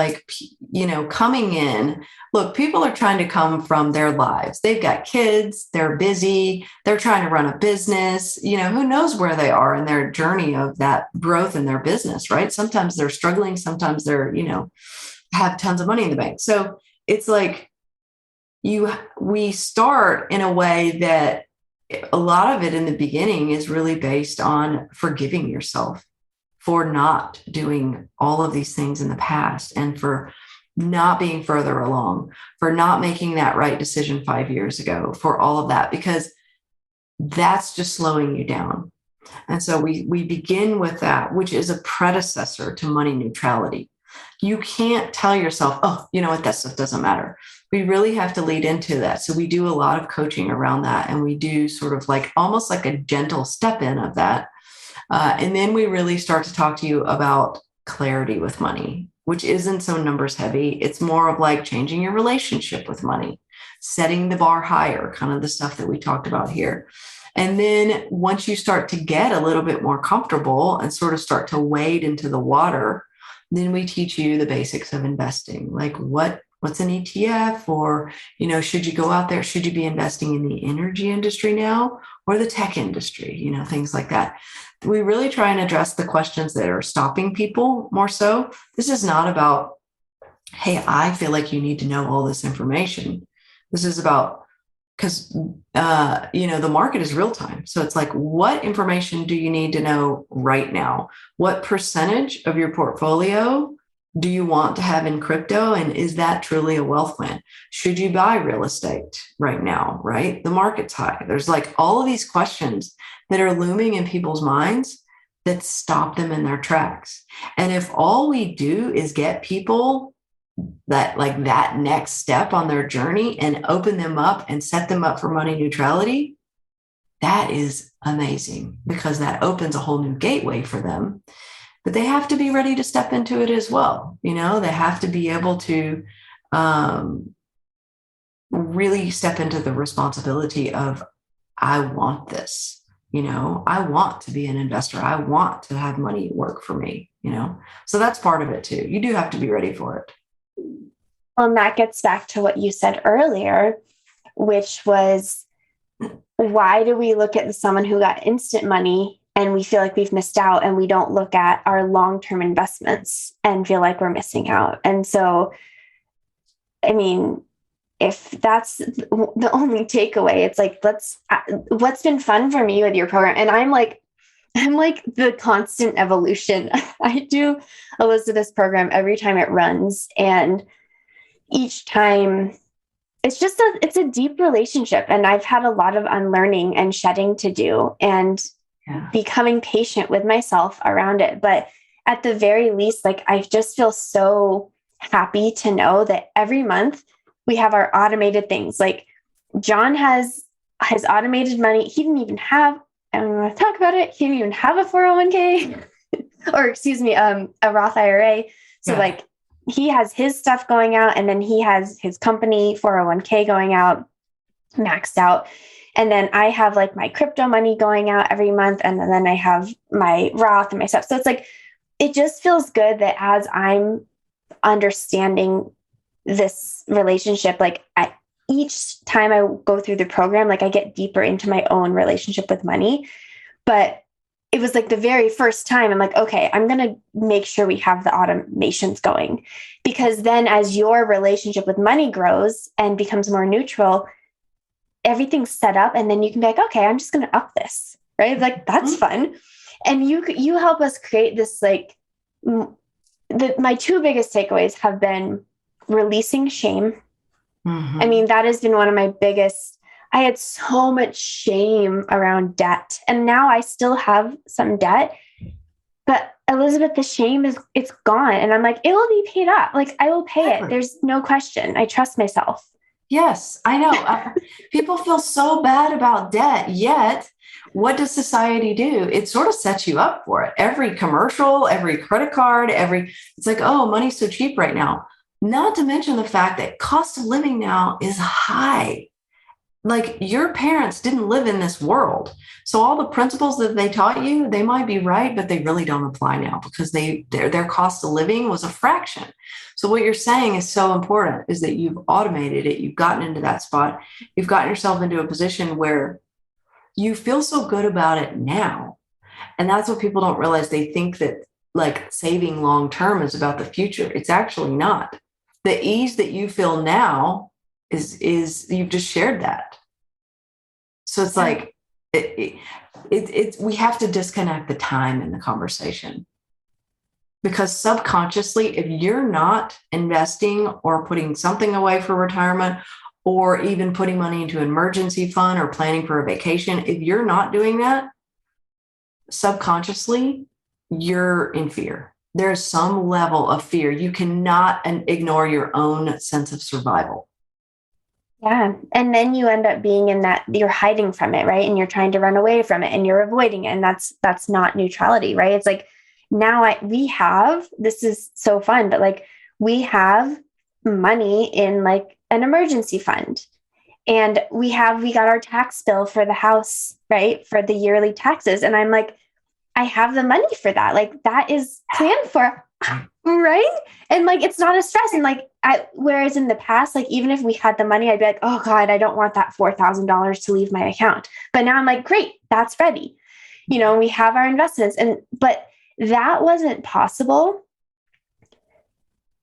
coming in, look, people are trying to come from their lives. They've got kids, they're busy, they're trying to run a business, who knows where they are in their journey of that growth in their business, right? Sometimes they're struggling, sometimes they're, have tons of money in the bank. So it's like we start in a way that a lot of it in the beginning is really based on forgiving yourself for not doing all of these things in the past and for not being further along, for not making that right decision 5 years ago, for all of that, because that's just slowing you down. And so we begin with that, which is a predecessor to money neutrality. You can't tell yourself, oh, you know what, that stuff doesn't matter. We really have to lead into that. So we do a lot of coaching around that. And we do sort of like almost like a gentle step in of that. And then we really start to talk to you about clarity with money, which isn't so numbers heavy. It's more of like changing your relationship with money, setting the bar higher, kind of the stuff that we talked about here. And then once you start to get a little bit more comfortable and sort of start to wade into the water, then we teach you the basics of investing, like what's an ETF, or, should you go out there? Should you be investing in the energy industry now or the tech industry? Things like that. We really try and address the questions that are stopping people more so. This is not about, hey, I feel like you need to know all this information. This is about, because, the market is real time. So it's like, what information do you need to know right now? What percentage of your portfolio do you want to have in crypto? And is that truly a wealth plan? Should you buy real estate right now, right? The market's high. There's like all of these questions that are looming in people's minds that stop them in their tracks. And if all we do is get people that next step on their journey and open them up and set them up for money neutrality, that is amazing because that opens a whole new gateway for them. But they have to be ready to step into it as well. They have to be able to really step into the responsibility of, I want this. I want to be an investor. I want to have money work for me, So that's part of it too. You do have to be ready for it. Well, and that gets back to what you said earlier, which was, why do we look at someone who got instant money and we feel like we've missed out, and we don't look at our long-term investments and feel like we're missing out? And so, I mean, if that's the only takeaway, it's like, what's been fun for me with your program? And I'm like the constant evolution. I do Elizabeth's program every time it runs, and each time it's a deep relationship, and I've had a lot of unlearning and shedding to do, and becoming patient with myself around it. But at the very least, like, I just feel so happy to know that every month we have our automated things. Like, John has automated money. He didn't even have, I don't want to talk about it, he didn't even have a 401k or excuse me, a Roth IRA. So like, he has his stuff going out, and then he has his company 401k going out, maxed out. And then I have like my crypto money going out every month. And then I have my Roth and my stuff. So it's like, it just feels good that as I'm understanding this relationship, like each time I go through the program, like I get deeper into my own relationship with money. But it was like the very first time I'm like, okay, I'm going to make sure we have the automations going, because then as your relationship with money grows and becomes more neutral, everything's set up. And then you can be like, okay, I'm just going to up this, right? Like, that's fun. And you help us create this, like, my two biggest takeaways have been releasing shame. I mean, that has been one of my biggest. I had so much shame around debt, and now I still have some debt. But Elizabeth, the shame it's gone, and I'm like, it will be paid up. Like, I will pay it. There's no question. I trust myself. Yes, I know. People feel so bad about debt, yet what does society do? It sort of sets you up for it. Every commercial, every credit card, it's like, oh, money's so cheap right now. Not to mention the fact that cost of living now is high. Like, your parents didn't live in this world. So all the principles that they taught you, they might be right, but they really don't apply now because their cost of living was a fraction. So what you're saying is so important, is that you've automated it. You've gotten into that spot. You've gotten yourself into a position where you feel so good about it now. And that's what people don't realize. They think that like saving long-term is about the future. It's actually not. The ease that you feel now is you've just shared that. So it's like, we have to disconnect the time in the conversation, because subconsciously, if you're not investing or putting something away for retirement, or even putting money into an emergency fund or planning for a vacation, if you're not doing that, subconsciously, you're in fear. There's some level of fear. You cannot ignore your own sense of survival. Yeah. And then you end up being in that you're hiding from it, right? And you're trying to run away from it and you're avoiding it. And that's not neutrality, right? It's like, now this is so fun, but like, we have money in like an emergency fund. And we got our tax bill for the house, right? For the yearly taxes. And I'm like, I have the money for that. Like, that is planned for, right? And like, it's not a stress. And like, whereas in the past, like, even if we had the money, I'd be like, oh God, I don't want that $4,000 to leave my account. But now I'm like, great, that's ready. We have our investments. But that wasn't possible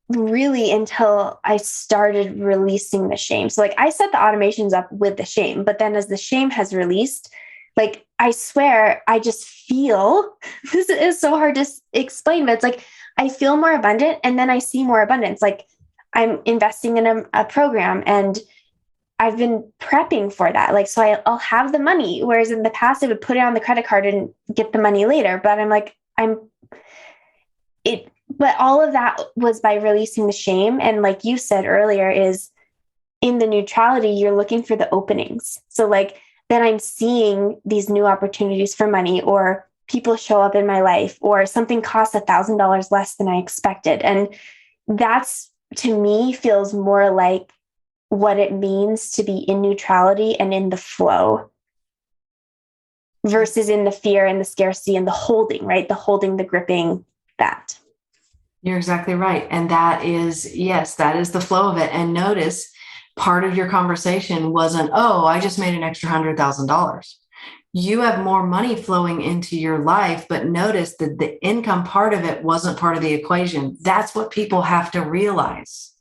really until I started releasing the shame. So like, I set the automations up with the shame, but then as the shame has released, like, I swear, I just feel, this is so hard to explain, but it's like, I feel more abundant, and then I see more abundance. Like, I'm investing in a program, and I've been prepping for that. Like, so I'll have the money. Whereas in the past, I would put it on the credit card and get the money later. But I'm like, but all of that was by releasing the shame. And like you said earlier, is in the neutrality, you're looking for the openings. So like, then I'm seeing these new opportunities for money, or people show up in my life, or something costs $1,000 less than I expected. And that's, to me, feels more like what it means to be in neutrality and in the flow, versus in the fear and the scarcity and the holding, right? The holding, the gripping, that. You're exactly right. And that is the flow of it. And notice, part of your conversation wasn't, oh, I just made an extra $100,000. You have more money flowing into your life, but notice that the income part of it wasn't part of the equation. That's what people have to realize.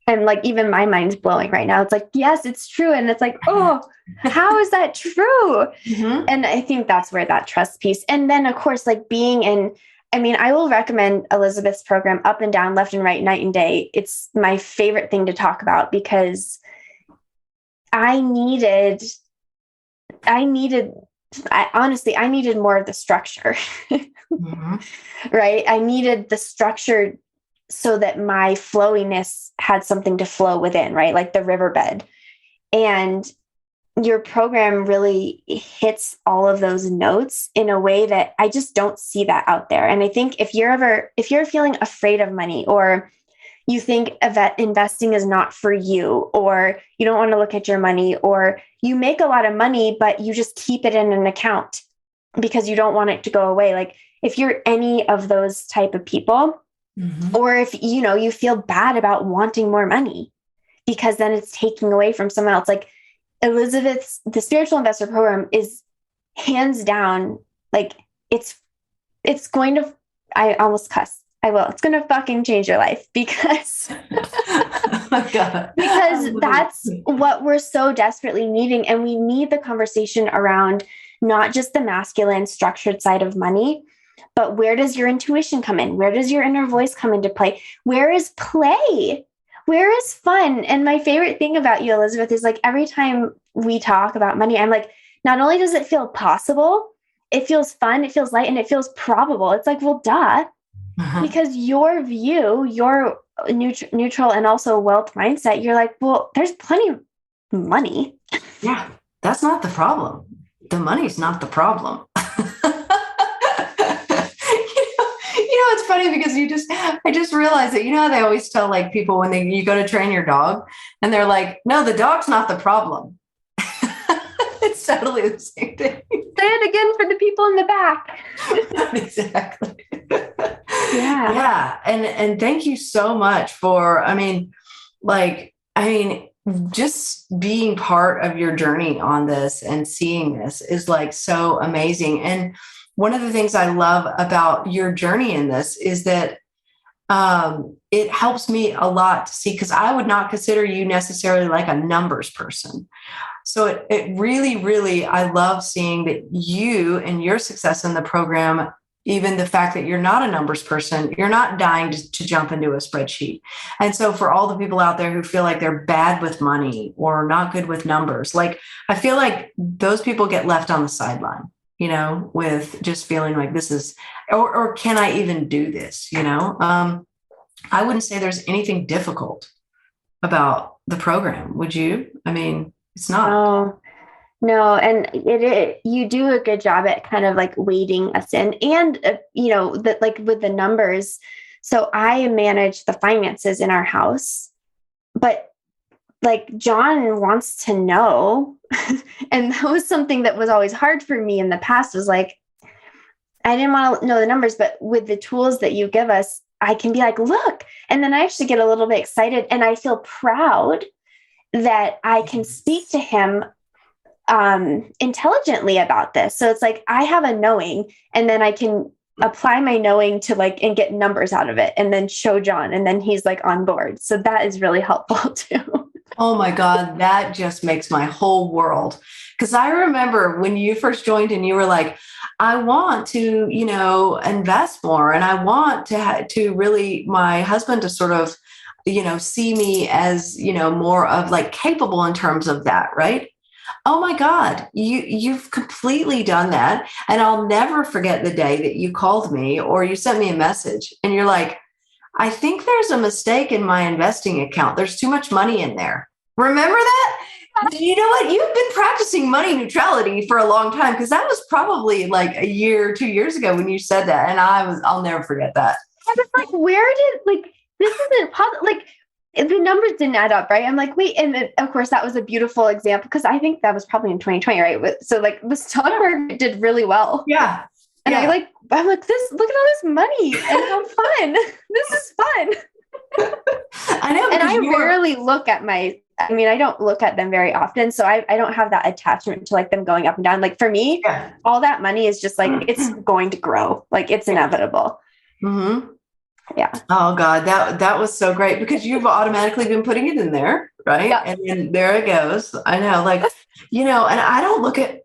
And like, even my mind's blowing right now. It's like, yes, it's true. And it's like, oh, how is that true? Mm-hmm. And I think that's where that trust piece. And then of course, like, I will recommend Elizabeth's program up and down, left and right, night and day. It's my favorite thing to talk about, because I needed more of the structure, mm-hmm. right? I needed the structure so that my flowiness had something to flow within, right? Like the riverbed. And your program really hits all of those notes in a way that I just don't see that out there. And I think if you're feeling afraid of money, or you think that investing is not for you, or you don't want to look at your money, or you make a lot of money, but you just keep it in an account because you don't want it to go away. Like if you're any of those type of people, or if, you feel bad about wanting more money because then it's taking away from someone else. Like the spiritual investor program is hands down, like it's going to, I almost cuss. I will. It's going to fucking change your life because, Oh my God. because that's what we're so desperately needing. And we need the conversation around not just the masculine structured side of money, but where does your intuition come in? Where does your inner voice come into play? Where is play? Where is fun? And my favorite thing about you, Elizabeth, is like every time we talk about money, I'm like, not only does it feel possible, it feels fun, it feels light, and it feels probable. It's like, well, duh. Because your view, your neutral and also wealth mindset, you're like, well, there's plenty of money. Yeah, that's not the problem. The money's not the problem. It's funny because I just realized that, how they always tell like people when you go to train your dog and they're like, no, the dog's not the problem. It's totally the same thing. Say it again for the people in the back. Exactly. Yeah. Yeah. And thank you so much for, just being part of your journey on this and seeing this is like so amazing. And one of the things I love about your journey in this is that it helps me a lot to see, because I would not consider you necessarily like a numbers person. So it really, really, I love seeing that you and your success in the program, even the fact that you're not a numbers person, you're not dying to jump into a spreadsheet. And so for all the people out there who feel like they're bad with money or not good with numbers, like I feel like those people get left on the sideline, with just feeling like this is, or can I even do this? I wouldn't say there's anything difficult about the program. Would you? It's not. No. And you do a good job at kind of like wading us in, and, that like with the numbers. So I manage the finances in our house, but like John wants to know. And that was something that was always hard for me in the past, was like, I didn't want to know the numbers, but with the tools that you give us, I can be like, look, and then I actually get a little bit excited and I feel proud that I can speak to him intelligently about this. So it's like, I have a knowing, and then I can apply my knowing to like, and get numbers out of it and then show John, and then he's like on board. So that is really helpful too. Oh my God, that just makes my whole world. Because I remember when you first joined and you were like, I want to, invest more, and I want to really my husband to sort of, see me as, more of like capable in terms of that. Right. Oh my God, you've completely done that. And I'll never forget the day that you called me or you sent me a message and you're like, I think there's a mistake in my investing account. There's too much money in there. Remember that? You know what? You've been practicing money neutrality for a long time, because that was probably like a year, 2 years ago when you said that. And I'll never forget that. I was like, where did, like, this isn't possible. Like, the numbers didn't add up, right? I'm like, wait. And then, of course, that was a beautiful example, because I think that was probably in 2020, right? So like the stock market did really well. Yeah. And I'm like, look at all this money and how fun. This is fun. I know. And I rarely look at I don't look at them very often. So I don't have that attachment to like them going up and down. Like for me, all that money is just like, it's going to grow. Like it's inevitable. Mm-hmm. Yeah. Oh God, that was so great, because you've automatically been putting it in there, right? Yeah. And then there it goes. I know, like, and I don't look at,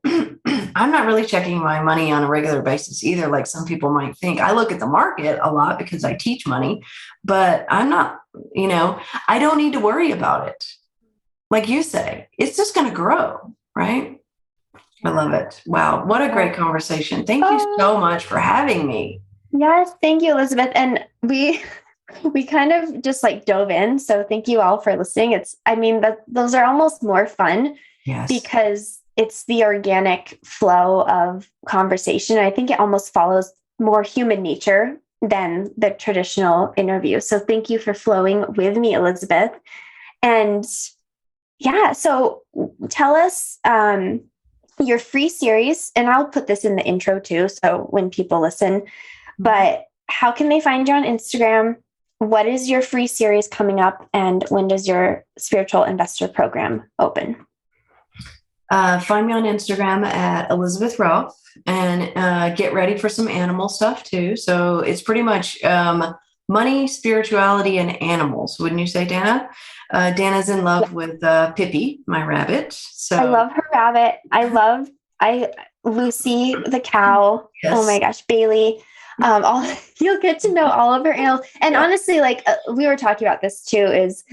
I'm not really checking my money on a regular basis either. Like some people might think. I look at the market a lot because I teach money, but I'm not, I don't need to worry about it. Like you say, it's just going to grow, right? I love it. Wow. What a great conversation. Thank you so much for having me. Yes. Thank you, Elizabeth. And we kind of just like dove in. So thank you all for listening. Those are almost more fun. Yes. Because it's the organic flow of conversation. I think it almost follows more human nature than the traditional interview. So thank you for flowing with me, Elizabeth. And yeah, so tell us your free series, and I'll put this in the intro too, so when people listen, but how can they find you on Instagram? What is your free series coming up? And when does your spiritual investor program open? Find me on Instagram at Elizabeth Ralph, and get ready for some animal stuff too. So it's pretty much money, spirituality, and animals. Wouldn't you say, Dana? Dana's in love with Pippi, my rabbit. So I love her rabbit. I Lucy the cow. yes. Oh my gosh, Bailey. You'll get to know all of her animals. And honestly, like we were talking about this too, is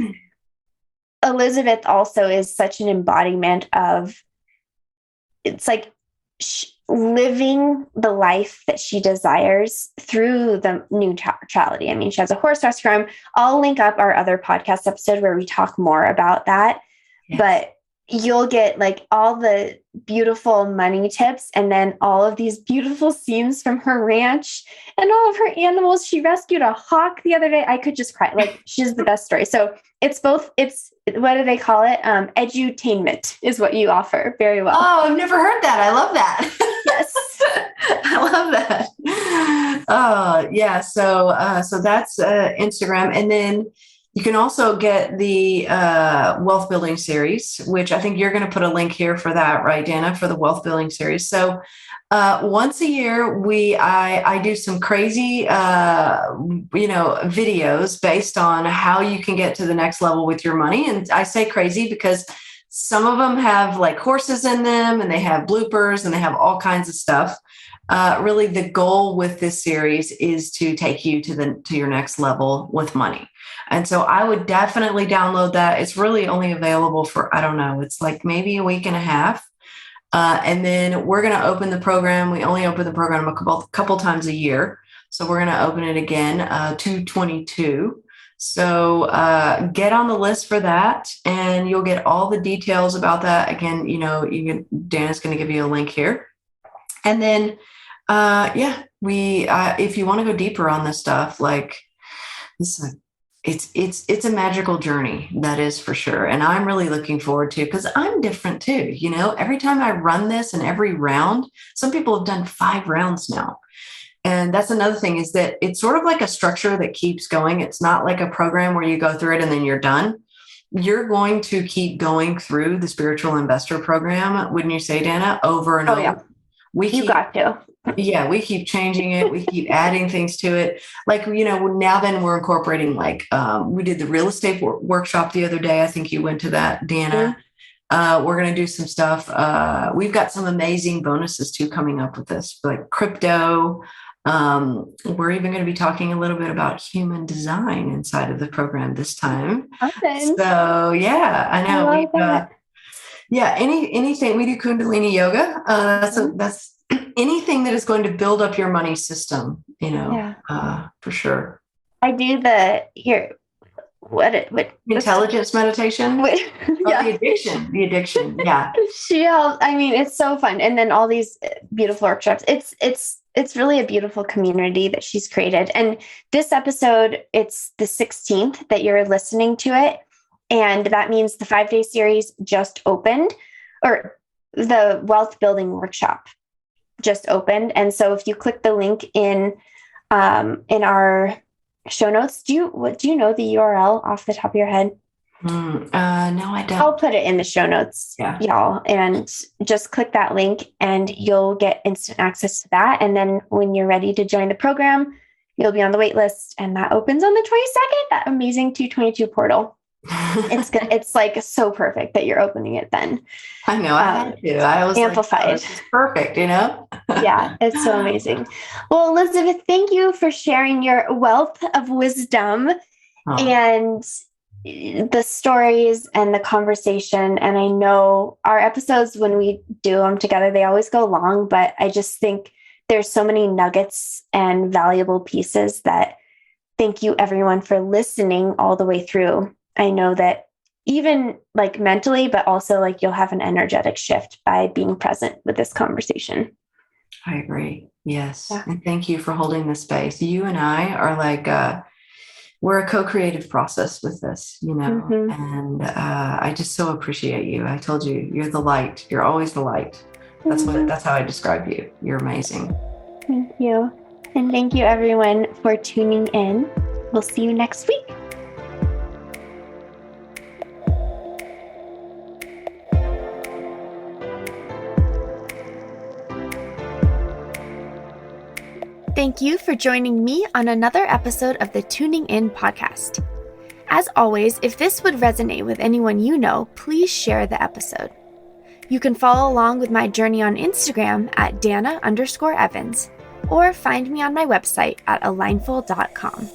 Elizabeth also is such an embodiment of, it's like living the life that she desires through the neutrality. I mean, she has a horse restaurant. I'll link up our other podcast episode where we talk more about that. Yes. But you'll get like all the beautiful money tips and then all of these beautiful scenes from her ranch and all of her animals. She rescued a hawk the other day. I could just cry. Like, she's the best story. So it's both, what do they call it? Edutainment is what you offer very well. Oh, I've never heard that. I love that. Yes. I love that. Oh, yeah. So that's Instagram. And then you can also get the wealth building series, which I think you're going to put a link here for that, right, Dana, for the wealth building series. So once a year, I do some crazy, videos based on how you can get to the next level with your money. And I say crazy because some of them have like horses in them, and they have bloopers, and they have all kinds of stuff. Really, the goal with this series is to take you to your next level with money. And so I would definitely download that. It's really only available for, I don't know, it's like maybe a week and a half. And then we're going to open the program. We only open the program a couple times a year. So we're going to open it again, 2/22. So get on the list for that, and you'll get all the details about that. Again, Dana's going to give you a link here. And then, if you want to go deeper on this stuff, like this, it's a magical journey, that is for sure. And I'm really looking forward to, because I'm different too. Every time I run this, and every round, some people have done 5 rounds now. And that's another thing, is that it's sort of like a structure that keeps going. It's not like a program where you go through it and then you're done. You're going to keep going through the spiritual investor program, wouldn't you say, Dana, over and over? Yeah. Got to. Yeah, we keep changing it. We keep adding things to it. Like, now then we're incorporating, like, we did the real estate workshop the other day. I think you went to that, Dana. Mm-hmm. We're going to do some stuff. We've got some amazing bonuses too coming up with this, like crypto. We're even going to be talking a little bit about human design inside of the program this time. Awesome. So yeah, I know. Anything. We do Kundalini yoga. That's anything that is going to build up your money system, for sure. I do what intelligence meditation. The addiction. Yeah. It's so fun. And then all these beautiful workshops. It's really a beautiful community that she's created. And this episode, it's the 16th that you're listening to it. And that means the 5-day series just opened, or the wealth building workshop just opened. And so if you click the link in our show notes, do you know the URL off the top of your head? No, I don't. I'll put it in the show notes, y'all, and just click that link and you'll get instant access to that. And then when you're ready to join the program, you'll be on the wait list, and that opens on the 22nd, that amazing 222 portal. It's like so perfect that you're opening it then. I know. I had to. I was amplified. Like, oh, perfect, Yeah, it's so amazing. Well, Elizabeth, thank you for sharing your wealth of wisdom and the stories and the conversation. And I know our episodes, when we do them together, they always go long, but I just think there's so many nuggets and valuable pieces that thank you everyone for listening all the way through. I know that even like mentally, but also like you'll have an energetic shift by being present with this conversation. I agree. Yes. Yeah. And thank you for holding this space. You and I are like, we're a co-creative process with this, Mm-hmm. and I just so appreciate you. I told you, you're the light. You're always the light. Mm-hmm. That's how I describe you. You're amazing. Thank you. And thank you everyone for tuning in. We'll see you next week. Thank you for joining me on another episode of the Tuning In podcast. As always, if this would resonate with anyone you know, please share the episode. You can follow along with my journey on Instagram at Dana_Evans, or find me on my website at alignful.com.